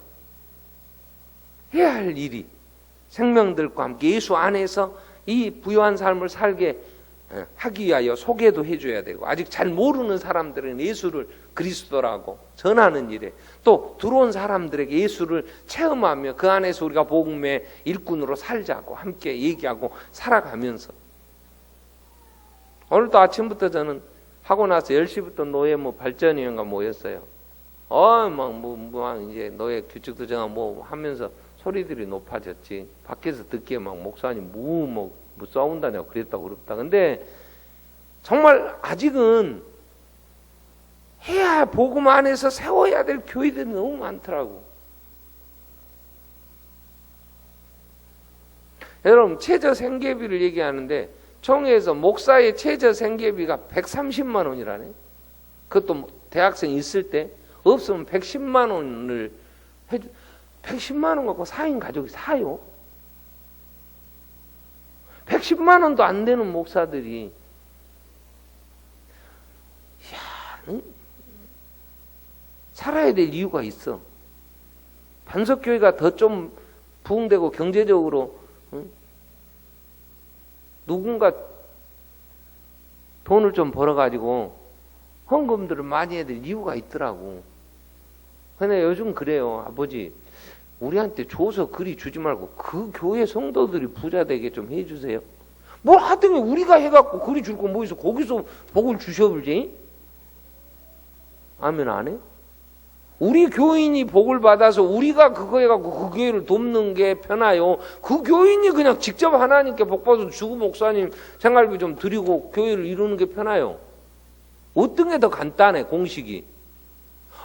해야 할 일이 생명들과 함께 예수 안에서 이 부유한 삶을 살게 하기 위하여 소개도 해줘야 되고, 아직 잘 모르는 사람들은 예수를 그리스도라고 전하는 일에, 또 들어온 사람들에게 예수를 체험하며 그 안에서 우리가 복음의 일꾼으로 살자고 함께 얘기하고 살아가면서, 오늘도 아침부터 저는 하고 나서 10시부터 노예 발전위원가 모였어요. 이제 노예 규칙도 정하고 하면서 소리들이 높아졌지. 밖에서 듣기에 목사님 싸운다냐고 그랬다고 그랬다. 근데 정말 아직은 해야 복음 안에서 세워야 될 교회들이 너무 많더라고. 여러분, 최저 생계비를 얘기하는데 총회에서 목사의 최저 생계비가 130만 원이라네. 그것도 대학생 있을 때, 없으면 110만 원을 해주. 110만 원 갖고 4인 가족이 사요? 110만 원도 안 되는 목사들이, 살아야 될 이유가 있어. 반석교회가 더 좀 부흥되고 경제적으로 누군가 돈을 좀 벌어가지고 헌금들을 많이 해야 될 이유가 있더라고. 근데 요즘 그래요. 아버지, 우리한테 줘서 그리 주지 말고 그 교회 성도들이 부자 되게 좀 해주세요. 뭘 하든지 우리가 해갖고 그리 줄 거 뭐 있어. 거기서 복을 주셔볼지. 아멘 안 해? 우리 교인이 복을 받아서 우리가 그거 해갖고 그 교회를 돕는 게 편해요. 그 교인이 그냥 직접 하나님께 복 받아서 주고 목사님 생활비 좀 드리고 교회를 이루는 게 편해요. 어떤 게 더 간단해, 공식이.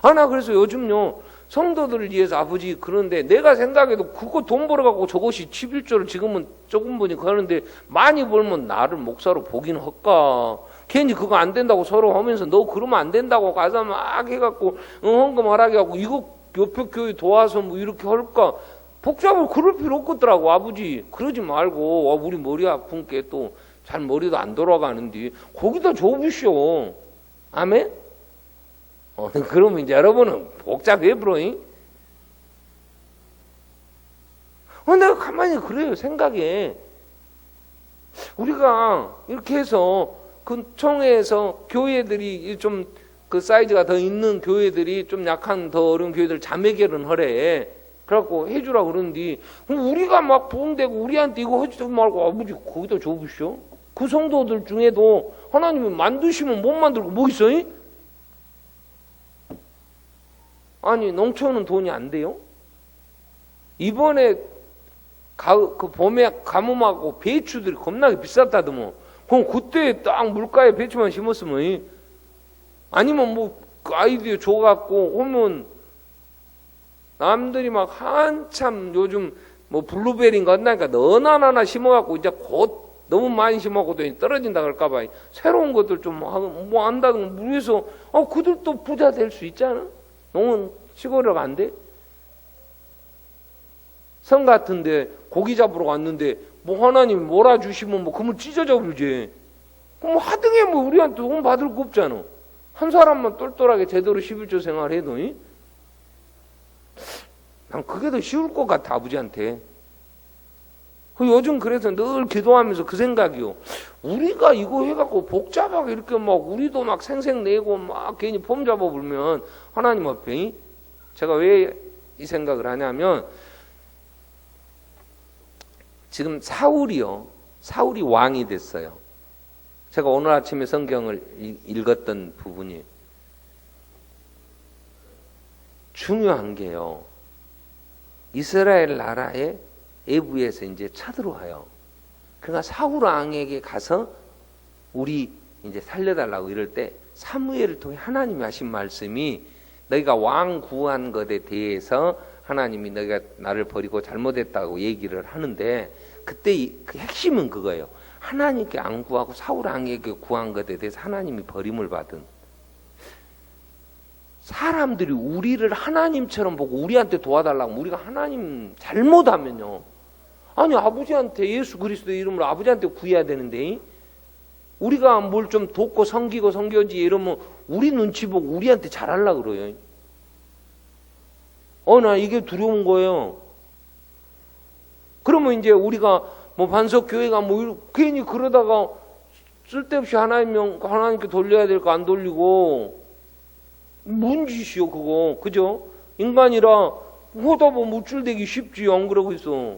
나 그래서 요즘요, 성도들을 위해서 아버지, 그런데 내가 생각해도 그거 돈 벌어갖고 저것이 11조를 지금은 조금 보니까 하는데 많이 벌면 나를 목사로 보긴 할까? 괜히 그거 안 된다고 서로 하면서 너 그러면 안 된다고 가서 막 해갖고 헌금 하라게 하고 이거 옆에 교회 도와서 뭐 이렇게 할까? 복잡을 그럴 필요 없겠더라고. 아버지 그러지 말고 우리 머리 아픈 게 또 잘 머리도 안 돌아가는데 거기다 줘보시오. 아멘? 그러면 이제 여러분은 복잡해 버려잉? 내가 가만히 그래요. 생각에 우리가 이렇게 해서 그 총회에서 교회들이 좀 그 사이즈가 더 있는 교회들이 좀 약한 더 어려운 교회들 자매 결혼하래. 그래갖고 해주라 그러는데 우리가 막 부흥되고 우리한테 이거 해주지 말고 아버지 거기다 줘보시오. 그 성도들 중에도 하나님이 만드시면 못 만들고 뭐 있어요? 아니 농촌은 돈이 안 돼요? 이번에 그 봄에 가뭄하고 배추들이 겁나게 비쌌다더만. 그럼 그때 딱 물가에 배추만 심었으면 아니면 뭐 그 아이디어 줘갖고 오면 남들이 막 한참 요즘 뭐 블루베리인가 한다니까 너나 나나 심어갖고 이제 곧 너무 많이 심어갖고 떨어진다 그럴까봐 새로운 것들 좀 뭐 한다든 무리해서 그들도 부자 될 수 있잖아. 농은 시골에 안 돼? 성 같은데 고기 잡으러 갔는데 뭐 하나님 몰아주시면 뭐 그물 찢어져버리지. 그럼 하등에 뭐 우리한테 돈 받을 거 없잖아. 한 사람만 똘똘하게 제대로 11조 생활해도 난 그게 더 쉬울 것 같아 아버지한테. 요즘 그래서 늘 기도하면서 그 생각이요. 우리가 이거 해갖고 복잡하게 이렇게 막 우리도 막 생색내고 막 괜히 폼 잡아불면 하나님 앞에 제가 왜 이 생각을 하냐면 지금 사울이 왕이 됐어요. 제가 오늘 아침에 성경을 읽었던 부분이 중요한 게요. 이스라엘 나라의 애부에서 이제 쳐들어와요. 그러니까 사울 왕에게 가서 우리 이제 살려달라고 이럴 때 사무엘을 통해 하나님이 하신 말씀이 너희가 왕 구한 것에 대해서 하나님이 너희가 나를 버리고 잘못했다고 얘기를 하는데 그때 그 핵심은 그거예요. 하나님께 안 구하고 사울 왕에게 구한 것에 대해서 하나님이 버림을 받은. 사람들이 우리를 하나님처럼 보고 우리한테 도와달라고 우리가 하나님 잘못하면요. 아니 아버지한테 예수 그리스도의 이름으로 아버지한테 구해야 되는데 우리가 뭘 좀 돕고 섬기고 섬겨지 이러면 우리 눈치 보고 우리한테 잘하려고 그래요. 나 이게 두려운 거예요. 그러면 이제 우리가 뭐 반석교회가 뭐 괜히 그러다가 쓸데없이 하나님께 돌려야 될 거 안 돌리고 뭔 짓이요 그거. 그죠? 인간이라 하다 보면 우쭐대기 쉽지. 안 그러고 있어.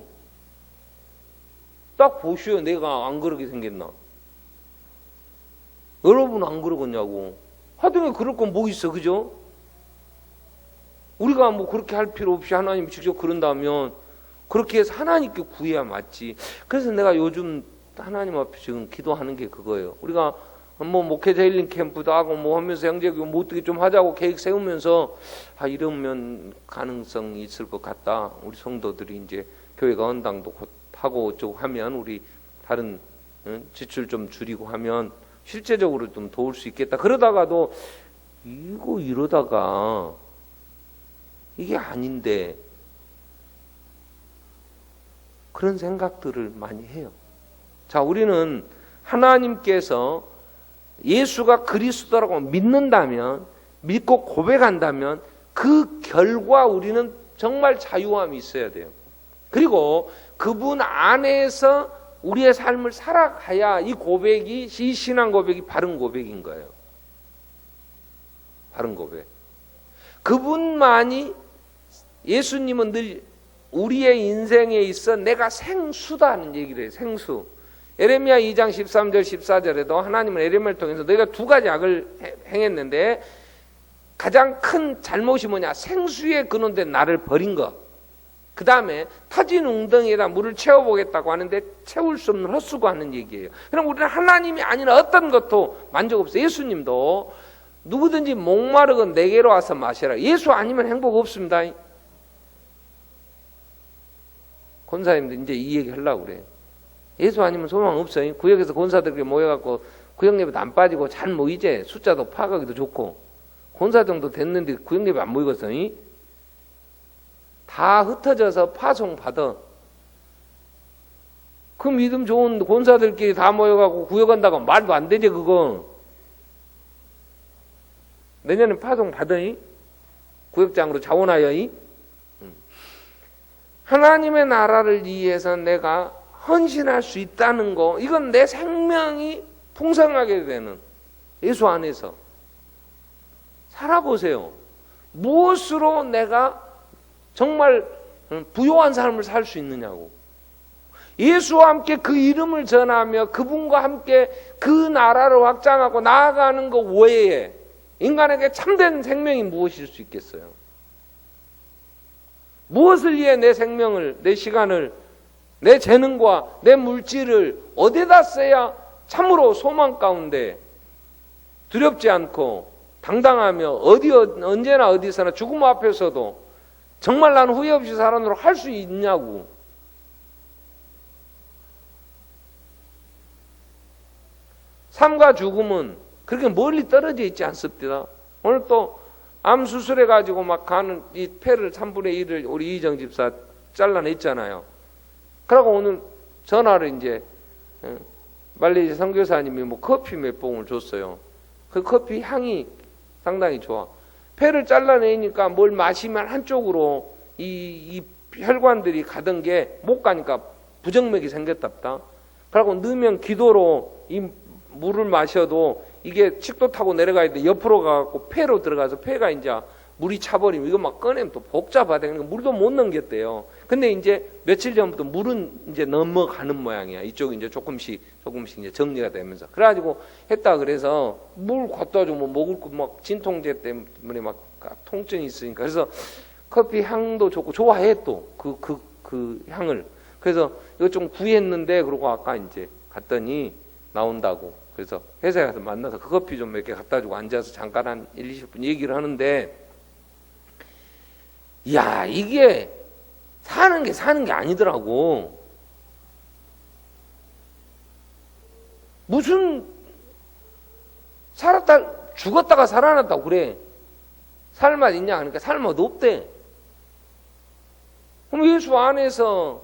딱 보시오. 내가 안 그러게 생겼나. 여러분 안 그러겠냐고. 하등에 그럴 건 뭐 있어. 그죠? 우리가 뭐 그렇게 할 필요 없이 하나님이 직접 그런다면 그렇게 해서 하나님께 구해야 맞지. 그래서 내가 요즘 하나님 앞에 지금 기도하는 게 그거예요. 우리가 뭐 목회자 힐링 캠프도 하고 뭐 하면서 형제교 뭐 어떻게 좀 하자고 계획 세우면서 이러면 가능성이 있을 것 같다. 우리 성도들이 이제 교회가 언당도 곧 하고 어쩌고 하면 우리 다른 지출 좀 줄이고 하면 실제적으로 좀 도울 수 있겠다. 그러다가도 이러다가 이게 아닌데 그런 생각들을 많이 해요. 자, 우리는 하나님께서 예수가 그리스도라고 믿는다면, 믿고 고백한다면 그 결과 우리는 정말 자유함이 있어야 돼요. 그리고 그분 안에서 우리의 삶을 살아가야 이 고백이, 이 신앙 고백이 바른 고백인 거예요. 바른 고백. 그분만이, 예수님은 늘 우리의 인생에 있어 내가 생수다는 얘기를 해요. 생수. 에레미야 2장 13절 14절에도 하나님은 에레미야를 통해서 너희가 두 가지 악을 행했는데 가장 큰 잘못이 뭐냐? 생수에 근원된 나를 버린 것. 그 다음에 터진 웅덩이에다 물을 채워보겠다고 하는데 채울 수 없는 헛수고 하는 얘기예요. 그럼 우리는 하나님이 아니라 어떤 것도 만족 없어요. 예수님도 누구든지 목마르건 내게로 와서 마시라. 예수 아니면 행복 없습니다. 권사님들 이제 이 얘기 하려고 그래요. 예수 아니면 소망 없어요. 구역에서 권사들끼리 모여갖고 구역 예배도 안 빠지고 잘 모이지. 숫자도 파악하기도 좋고. 권사 정도 됐는데 구역 예배 안 모이겠어요. 다 흩어져서 파송받아. 그 믿음 좋은 권사들끼리 다 모여가고 구역한다고 말도 안 되지 그거. 내년에 파송받으니? 구역장으로 자원하여이? 하나님의 나라를 위해서 내가 헌신할 수 있다는 거, 이건 내 생명이 풍성하게 되는 예수 안에서 살아보세요. 무엇으로 내가 정말 부요한 삶을 살 수 있느냐고. 예수와 함께 그 이름을 전하며 그분과 함께 그 나라를 확장하고 나아가는 것 외에 인간에게 참된 생명이 무엇일 수 있겠어요? 무엇을 위해 내 생명을, 내 시간을, 내 재능과 내 물질을 어디다 써야 참으로 소망 가운데 두렵지 않고 당당하며 언제나 어디서나 죽음 앞에서도 정말 난 후회 없이 살아노록 할 수 있냐고. 삶과 죽음은 그렇게 멀리 떨어져 있지 않습니다. 오늘 또 암 수술해가지고 막 가는 이 폐를 3분의 1을 우리 이정 집사 잘라냈잖아요. 그러고 오늘 전화를 이제 말레이시아 선교사님이 뭐 커피 몇 봉을 줬어요. 그 커피 향이 상당히 좋아. 폐를 잘라내니까 뭘 마시면 한쪽으로 이 혈관들이 가던 게 못 가니까 부정맥이 생겼답다. 그러고 넣으면 기도로 이 물을 마셔도 이게 칡도 타고 내려가야 돼. 옆으로 가고 폐로 들어가서 폐가 이제 물이 차버리면 이거 막 꺼내면 또 복잡하다. 그러니까 물도 못 넘겼대요. 근데 이제 며칠 전부터 물은 이제 넘어가는 모양이야. 이쪽이 이제 조금씩 이제 정리가 되면서. 그래가지고 했다. 그래서 물 갖다 주면 먹을 거 막 진통제 때문에 막 통증이 있으니까. 그래서 커피 향도 좋고 좋아해 또 그 향을. 그래서 이거 좀 구했는데 그러고 아까 이제 갔더니 나온다고. 그래서 회사에 가서 만나서 그 커피 좀 몇 개 갖다 주고 앉아서 잠깐 한 1, 20분 얘기를 하는데, 이야, 이게 사는 게 아니더라고. 무슨 죽었다가 살아났다고 그래. 살맛 있냐? 그러니까 살맛 없대. 그럼 예수 안에서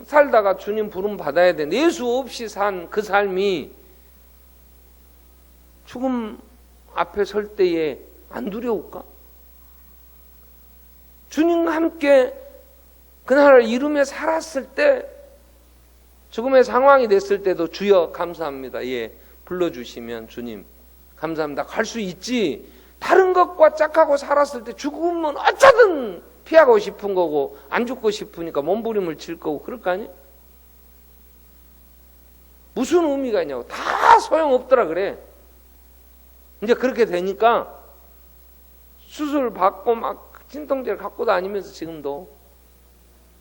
살다가 주님 부름 받아야 되는데 예수 없이 산 그 삶이 죽음 앞에 설 때에 안 두려울까? 주님과 함께 그날을 이루며 살았을 때, 죽음의 상황이 됐을 때도 주여 감사합니다. 예, 불러주시면 주님 감사합니다. 갈 수 있지. 다른 것과 짝하고 살았을 때 죽음은 어쩌든 피하고 싶은 거고 안 죽고 싶으니까 몸부림을 칠 거고 그럴 거 아니에요? 무슨 의미가 있냐고. 다 소용없더라 그래. 이제 그렇게 되니까 수술 받고 막 진통제를 갖고 다니면서 지금도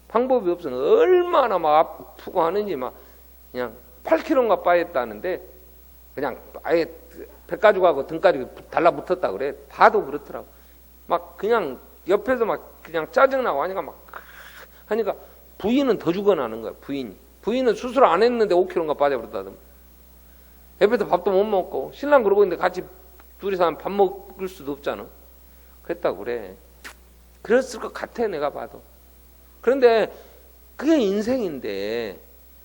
방법이 없어. 얼마나 막 아프고 하는지 막 그냥 8kg인가 빠졌다는데 그냥 아예 배가죽하고 등가죽이 달라붙었다 그래. 봐도 그렇더라고. 막 그냥 옆에서 막 그냥 짜증나고 하니까 막 하니까 부인은 더 죽어나는 거야. 부인은 수술 안 했는데 5kg인가 빠져버렸다더만. 옆에서 밥도 못 먹고 신랑 그러고 있는데 같이 둘이서 밥 먹을 수도 없잖아. 그랬다고 그래. 그랬을 것 같아 내가 봐도. 그런데 그게 인생인데,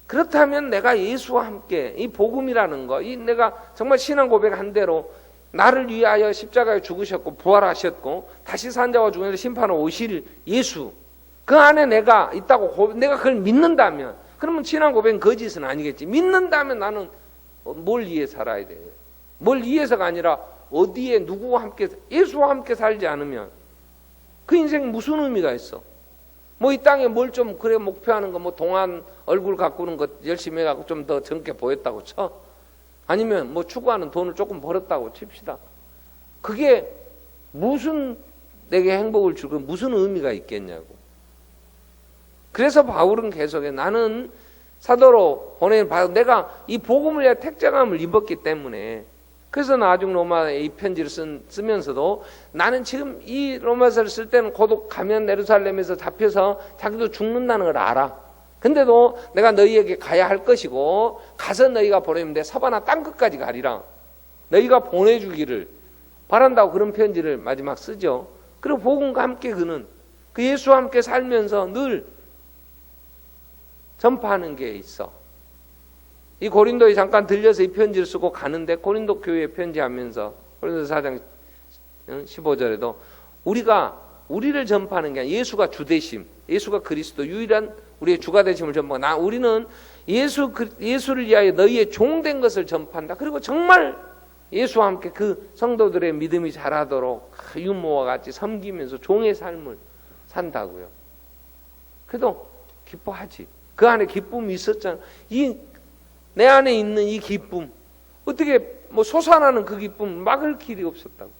그렇다면 내가 예수와 함께 이 복음이라는 거, 이 내가 정말 신앙 고백한 대로 나를 위하여 십자가에 죽으셨고 부활하셨고 다시 산 자와 중에서 심판을 오실 예수, 그 안에 내가 있다고 내가 그걸 믿는다면, 그러면 신앙 고백은 거짓은 아니겠지. 믿는다면 나는 뭘 위해 살아야 돼? 뭘 위해서가 아니라 어디에 누구와 함께, 예수와 함께 살지 않으면 그 인생 무슨 의미가 있어? 뭐 이 땅에 뭘 좀 그래 목표하는 거, 뭐 동안 얼굴 가꾸는 것 열심히 해갖고 좀 더 젊게 보였다고 쳐. 아니면 뭐 추구하는 돈을 조금 벌었다고 칩시다. 그게 무슨 내게 행복을 주고 무슨 의미가 있겠냐고. 그래서 바울은 계속해 나는 사도로 보내는 바울, 내가 이 복음을 위해 택정함을 입었기 때문에, 그래서 나중 로마에 이 편지를 쓰면서도 나는 지금 이 로마서를 쓸 때는 고독 가면 예루살렘에서 잡혀서 자기도 죽는다는 걸 알아. 근데도 내가 너희에게 가야 할 것이고 가서 너희가 보내면 내 서바나 땅끝까지 가리라. 너희가 보내주기를 바란다고 그런 편지를 마지막 쓰죠. 그리고 복음과 함께 그는 그 예수와 함께 살면서 늘 전파하는 게 있어. 이 고린도에 잠깐 들려서 이 편지를 쓰고 가는데 고린도 교회에 편지하면서 고린도 4장 15절에도 우리를 전파하는 게 아니라 예수가 주되심, 예수가 그리스도 유일한 우리의 주가 되심을 전파하고 우리는 예수를 위하여 너희의 종된 것을 전파한다. 그리고 정말 예수와 함께 그 성도들의 믿음이 자라도록 유모와 같이 섬기면서 종의 삶을 산다고요. 그래도 기뻐하지. 그 안에 기쁨이 있었잖아. 내 안에 있는 이 기쁨, 어떻게 뭐 솟아나는 그 기쁨 막을 길이 없었다고.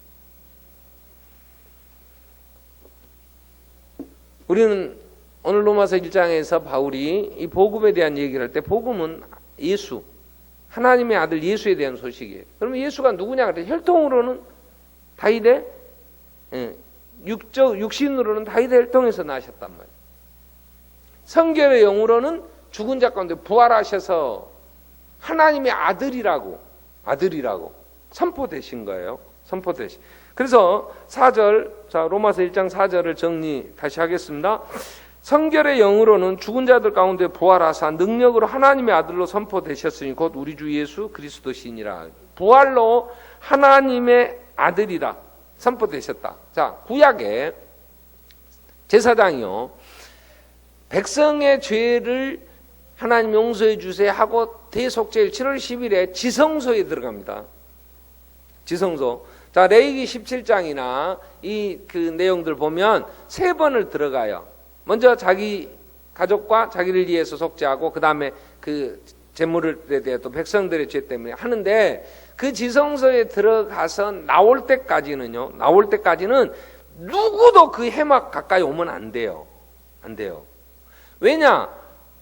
우리는 오늘 로마서 1장에서 바울이 이 복음에 대한 얘기를 할 때 복음은 예수, 하나님의 아들 예수에 대한 소식이에요. 그러면 예수가 누구냐 그랬더니 혈통으로는 다윗의 육신으로는 다윗의 혈통에서 나셨단 말이에요. 성결의 영으로는 죽은 자 가운데 부활하셔서 하나님의 아들이라고 선포되신 거예요. 선포되신. 그래서 4절, 자 로마서 1장 4절을 정리 다시 하겠습니다. 성결의 영으로는 죽은 자들 가운데 부활하사 능력으로 하나님의 아들로 선포되셨으니 곧 우리 주 예수 그리스도시니라. 부활로 하나님의 아들이라 선포되셨다. 자, 구약의 제사장이요, 백성의 죄를 하나님 용서해 주세요 하고 대속죄일 7월 10일에 지성소에 들어갑니다. 지성소. 자, 레위기 17장이나 그 내용들 보면 3번을 들어가요. 먼저 자기 가족과 자기를 위해서 속죄하고 그 다음에 그 재물에 대해 또 백성들의 죄 때문에 하는데, 그 지성소에 들어가서 나올 때까지는 누구도 그 해막 가까이 오면 안 돼요. 안 돼요. 왜냐?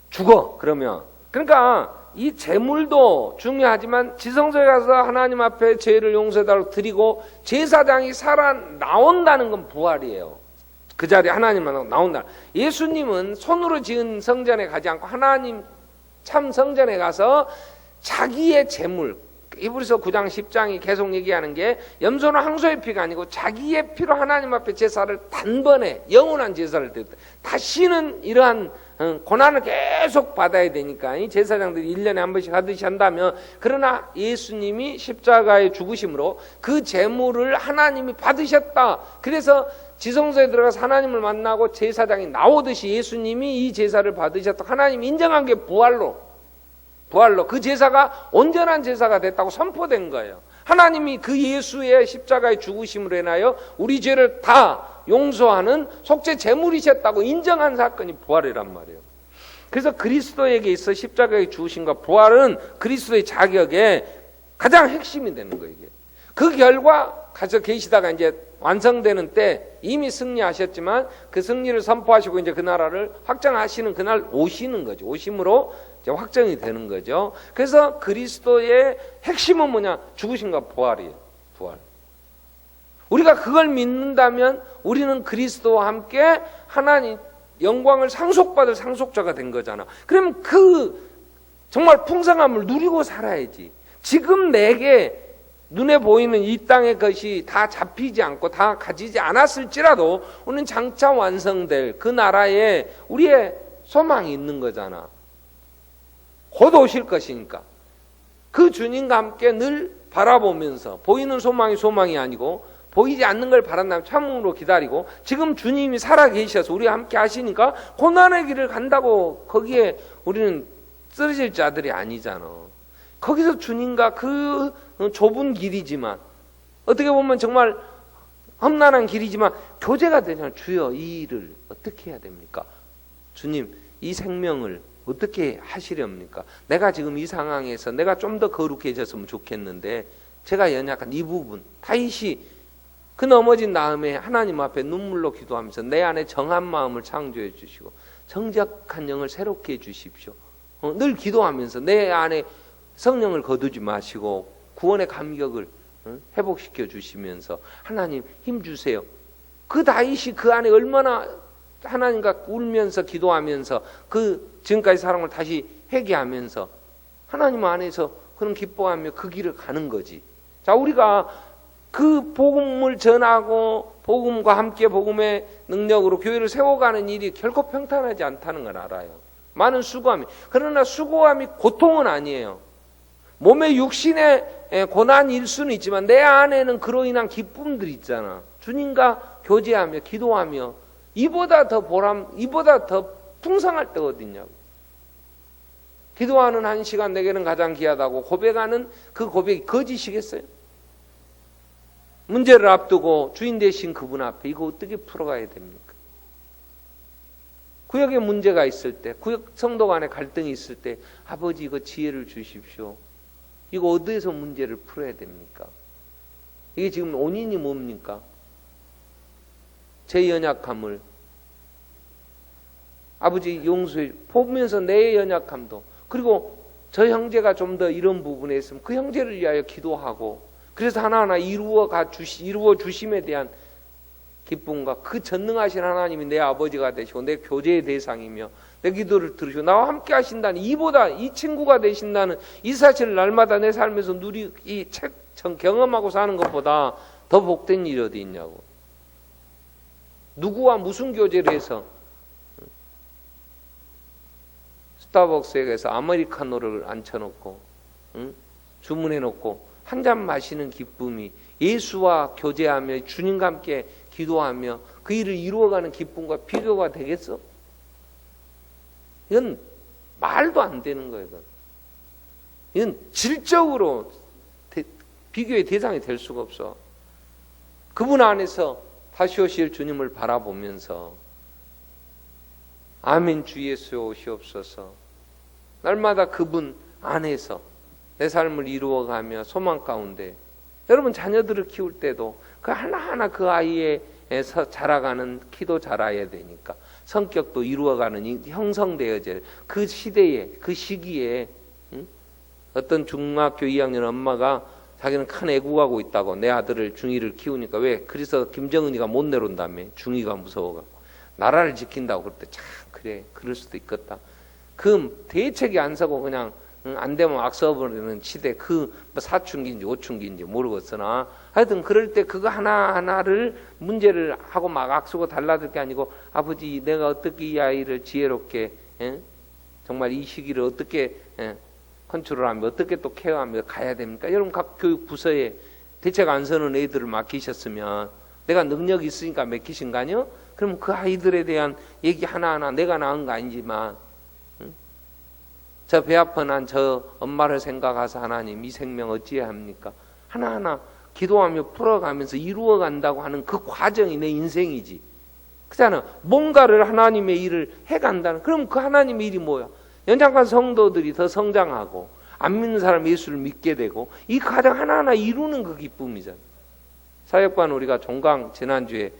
죽어. 그러면. 그러니까 이 재물도 중요하지만 지성소에 가서 하나님 앞에 죄를 용서해달라고 드리고 제사장이 살아 나온다는 건 부활이에요. 그 자리에 하나님만 나온다. 예수님은 손으로 지은 성전에 가지 않고 하나님 참 성전에 가서 자기의 재물, 히브리서 9장 10장이 계속 얘기하는 게 염소나 항소의 피가 아니고 자기의 피로 하나님 앞에 제사를 단번에 영원한 제사를 드렸다. 다시는 이러한 고난을 계속 받아야 되니까 이 제사장들이 1년에 한 번씩 하듯이 한다면, 그러나 예수님이 십자가의 죽으심으로 그 제물을 하나님이 받으셨다. 그래서 지성소에 들어가서 하나님을 만나고 제사장이 나오듯이 예수님이 이 제사를 받으셨다. 하나님이 인정한 게 부활로 그 제사가 온전한 제사가 됐다고 선포된 거예요. 하나님이 그 예수의 십자가의 죽으심으로 인하여 우리 죄를 다 용서하는 속죄 제물이셨다고 인정한 사건이 부활이란 말이에요. 그래서 그리스도에게 있어 십자가의 죽으심과 부활은 그리스도의 자격의 가장 핵심이 되는 거예요. 이게. 그 결과 가서 계시다가 이제 완성되는 때 이미 승리하셨지만 그 승리를 선포하시고 이제 그 나라를 확정하시는 그날 오시는 거죠. 오심으로 이제 확정이 되는 거죠. 그래서 그리스도의 핵심은 뭐냐? 죽으심과 부활이에요. 부활. 우리가 그걸 믿는다면 우리는 그리스도와 함께 하나님 영광을 상속받을 상속자가 된 거잖아. 그럼 그 정말 풍성함을 누리고 살아야지. 지금 내게 눈에 보이는 이 땅의 것이 다 잡히지 않고 다 가지지 않았을지라도 우리는 장차 완성될 그 나라에 우리의 소망이 있는 거잖아. 곧 오실 것이니까. 그 주님과 함께 늘 바라보면서 보이는 소망이 아니고 보이지 않는 걸 바란다면 참음으로 기다리고, 지금 주님이 살아계셔서 우리와 함께 하시니까 고난의 길을 간다고 거기에 우리는 쓰러질 자들이 아니잖아. 거기서 주님과 그 좁은 길이지만 어떻게 보면 정말 험난한 길이지만 교제가 되잖아. 주여, 이 일을 어떻게 해야 됩니까? 주님, 이 생명을 어떻게 하시렵니까? 내가 지금 이 상황에서 내가 좀 더 거룩해졌으면 좋겠는데 제가 연약한 이 부분, 다윗이 그 넘어진 다음에 하나님 앞에 눈물로 기도하면서 내 안에 정한 마음을 창조해 주시고 정직한 영을 새롭게 해 주십시오. 늘 기도하면서 내 안에 성령을 거두지 마시고 구원의 감격을 회복시켜 주시면서 하나님 힘 주세요. 그 다윗이 그 안에 얼마나 하나님과 울면서 기도하면서 그 지금까지 사랑을 다시 회개하면서 하나님 안에서 그런 기뻐하며 그 길을 가는 거지. 자, 우리가 그 복음을 전하고 복음과 함께 복음의 능력으로 교회를 세워가는 일이 결코 평탄하지 않다는 걸 알아요. 많은 수고함이. 그러나 수고함이 고통은 아니에요. 몸의 육신의 고난일 수는 있지만 내 안에는 그로 인한 기쁨들이 있잖아. 주님과 교제하며 기도하며 이보다 더 보람, 이보다 더 풍성할 때가 어딨냐고. 기도하는 한 시간 내게는 가장 귀하다고 고백하는 그 고백이 거짓이겠어요? 문제를 앞두고 주인 되신 그분 앞에 이거 어떻게 풀어가야 됩니까? 구역에 문제가 있을 때, 구역 성도 간에 갈등이 있을 때 아버지 이거 지혜를 주십시오. 이거 어디에서 문제를 풀어야 됩니까? 이게 지금 원인이 뭡니까? 제 연약함을 아버지 용서해 보면서 내 연약함도, 그리고 저 형제가 좀 더 이런 부분에 있으면 그 형제를 위하여 기도하고, 그래서 하나하나 이루어 주심에 대한 기쁨과 그 전능하신 하나님이 내 아버지가 되시고 내 교제의 대상이며 내 기도를 들으시고 나와 함께 하신다는, 이보다 이 친구가 되신다는 이 사실을 날마다 내 삶에서 경험하고 사는 것보다 더 복된 일이 어디 있냐고. 누구와 무슨 교제를 해서 스타벅스에 가서 아메리카노를 앉혀놓고 주문해놓고 한 잔 마시는 기쁨이 예수와 교제하며 주님과 함께 기도하며 그 일을 이루어가는 기쁨과 비교가 되겠어? 이건 말도 안 되는 거예요. 이건 질적으로 비교의 대상이 될 수가 없어. 그분 안에서 다시 오실 주님을 바라보면서 아멘 주 예수 오시옵소서, 날마다 그분 안에서 내 삶을 이루어가며 소망 가운데, 여러분 자녀들을 키울 때도 그 하나하나 그 아이에서 자라가는 키도 자라야 되니까 성격도 이루어가는 형성되어질 그 시대에, 그 시기에 어떤 중학교 2학년 엄마가 자기는 큰 애국하고 있다고 내 아들을 중2를 키우니까, 왜? 그래서 김정은이가 못 내려온다며. 중2가 무서워갖고 나라를 지킨다고. 그럴 때 참 그래, 그럴 수도 있겠다. 그 대책이 안 서고 그냥 안 되면 악 써버리는 시대, 그 사춘기인지 오춘기인지 모르겠으나 하여튼 그럴 때 그거 하나하나를 문제를 하고 막 악쓰고 달라들 게 아니고, 아버지 내가 어떻게 이 아이를 지혜롭게 정말 이 시기를 어떻게 컨트롤하며 어떻게 또 케어하며 가야 됩니까? 여러분 각 교육 부서에 대책 안 서는 애들을 맡기셨으면 내가 능력이 있으니까 맡기신 거 아니요? 그럼 그 아이들에 대한 얘기 하나하나 내가 낳은 거 아니지만 저 배 아픈 한 저 엄마를 생각하사 하나님 이 생명 어찌해야 합니까? 하나하나 기도하며 풀어가면서 이루어간다고 하는 그 과정이 내 인생이지. 그렇잖아. 뭔가를 하나님의 일을 해간다는. 그럼 그 하나님의 일이 뭐야? 연장관 성도들이 더 성장하고 안 믿는 사람 예수를 믿게 되고 이 과정 하나하나 이루는 그 기쁨이잖아. 사역반 우리가 종강 지난주에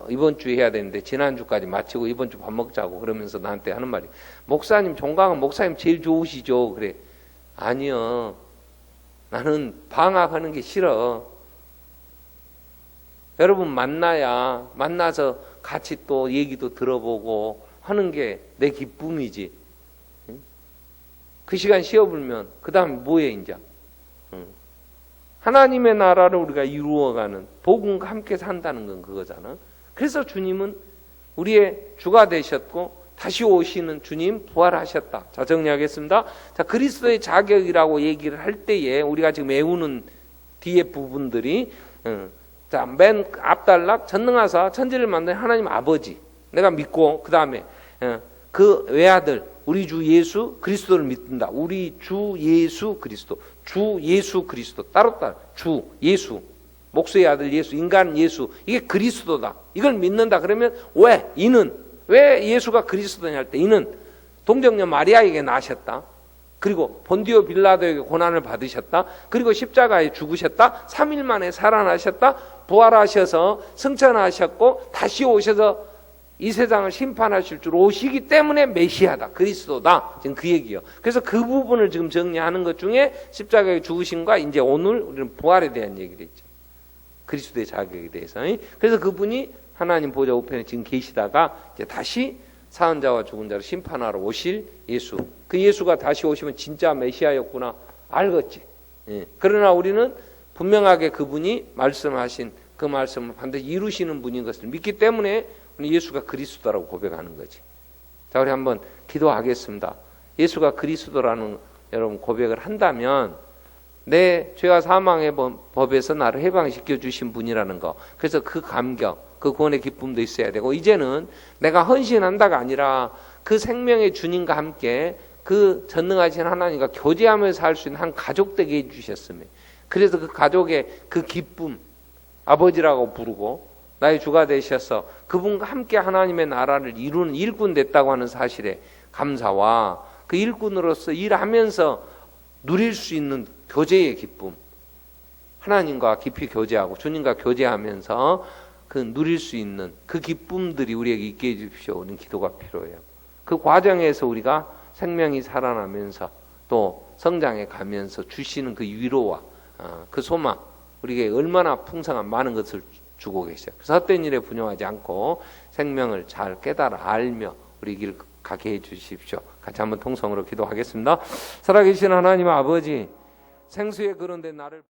이번 주에 해야 되는데 지난주까지 마치고 이번 주 밥 먹자고 그러면서 나한테 하는 말이, 목사님 종강은 목사님 제일 좋으시죠? 그래. 아니요, 나는 방학하는 게 싫어. 여러분 만나서 같이 또 얘기도 들어보고 하는 게 내 기쁨이지. 그 시간 쉬어불면 그 다음에 뭐해 이제. 하나님의 나라를 우리가 이루어가는 복음과 함께 산다는 건 그거잖아. 그래서 주님은 우리의 주가 되셨고 다시 오시는 주님 부활하셨다. 자, 정리하겠습니다. 자, 그리스도의 자격이라고 얘기를 할 때에 우리가 지금 외우는 뒤에 부분들이 자, 맨 앞단락 전능하사 천지를 만든 하나님 아버지 내가 믿고, 그 다음에 그 외아들 우리 주 예수 그리스도를 믿는다. 우리 주 예수 그리스도, 주 예수 그리스도 따로 주 예수, 목수의 아들 예수, 인간 예수, 이게 그리스도다. 이걸 믿는다. 그러면 왜 예수가 그리스도냐 할 때 이는 동정녀 마리아에게 나셨다. 그리고 본디오 빌라도에게 고난을 받으셨다. 그리고 십자가에 죽으셨다. 3일 만에 살아나셨다. 부활하셔서 승천하셨고 다시 오셔서 이 세상을 심판하실 줄 오시기 때문에 메시아다. 그리스도다. 지금 그 얘기예요. 그래서 그 부분을 지금 정리하는 것 중에 십자가에 죽으심과 이제 오늘 우리는 부활에 대한 얘기를 했죠. 그리스도의 자격에 대해서. 그래서 그분이 하나님 보좌 우편에 지금 계시다가 이제 다시 사은 자와 죽은 자를 심판하러 오실 예수. 그 예수가 다시 오시면 진짜 메시아였구나 알겠지. 그러나 우리는 분명하게 그분이 말씀하신 그 말씀을 반드시 이루시는 분인 것을 믿기 때문에 예수가 그리스도라고 고백하는 거지. 자, 우리 한번 기도하겠습니다. 예수가 그리스도라는 여러분 고백을 한다면 내 죄와 사망의 법에서 나를 해방시켜 주신 분이라는 거, 그래서 그 감격, 그 구원의 기쁨도 있어야 되고, 이제는 내가 헌신한다가 아니라 그 생명의 주님과 함께 그 전능하신 하나님과 교제하면서 살 수 있는 한 가족 되게 해주셨으며, 그래서 그 가족의 그 기쁨, 아버지라고 부르고 나의 주가 되셔서 그분과 함께 하나님의 나라를 이루는 일꾼 됐다고 하는 사실에 감사와 그 일꾼으로서 일하면서 누릴 수 있는 교제의 기쁨, 하나님과 깊이 교제하고 주님과 교제하면서 그 누릴 수 있는 그 기쁨들이 우리에게 있게 해주십시오. 우리는 기도가 필요해요. 그 과정에서 우리가 생명이 살아나면서 또 성장해 가면서 주시는 그 위로와 그 소망, 우리에게 얼마나 풍성한 많은 것을 주고 계셔요. 그래서 헛된 일에 분용하지 않고 생명을 잘 깨달아 알며 우리 길 가게 해 주십시오. 같이 한번 통성으로 기도하겠습니다. 살아계신 하나님 아버지, 생수의 그런데 나를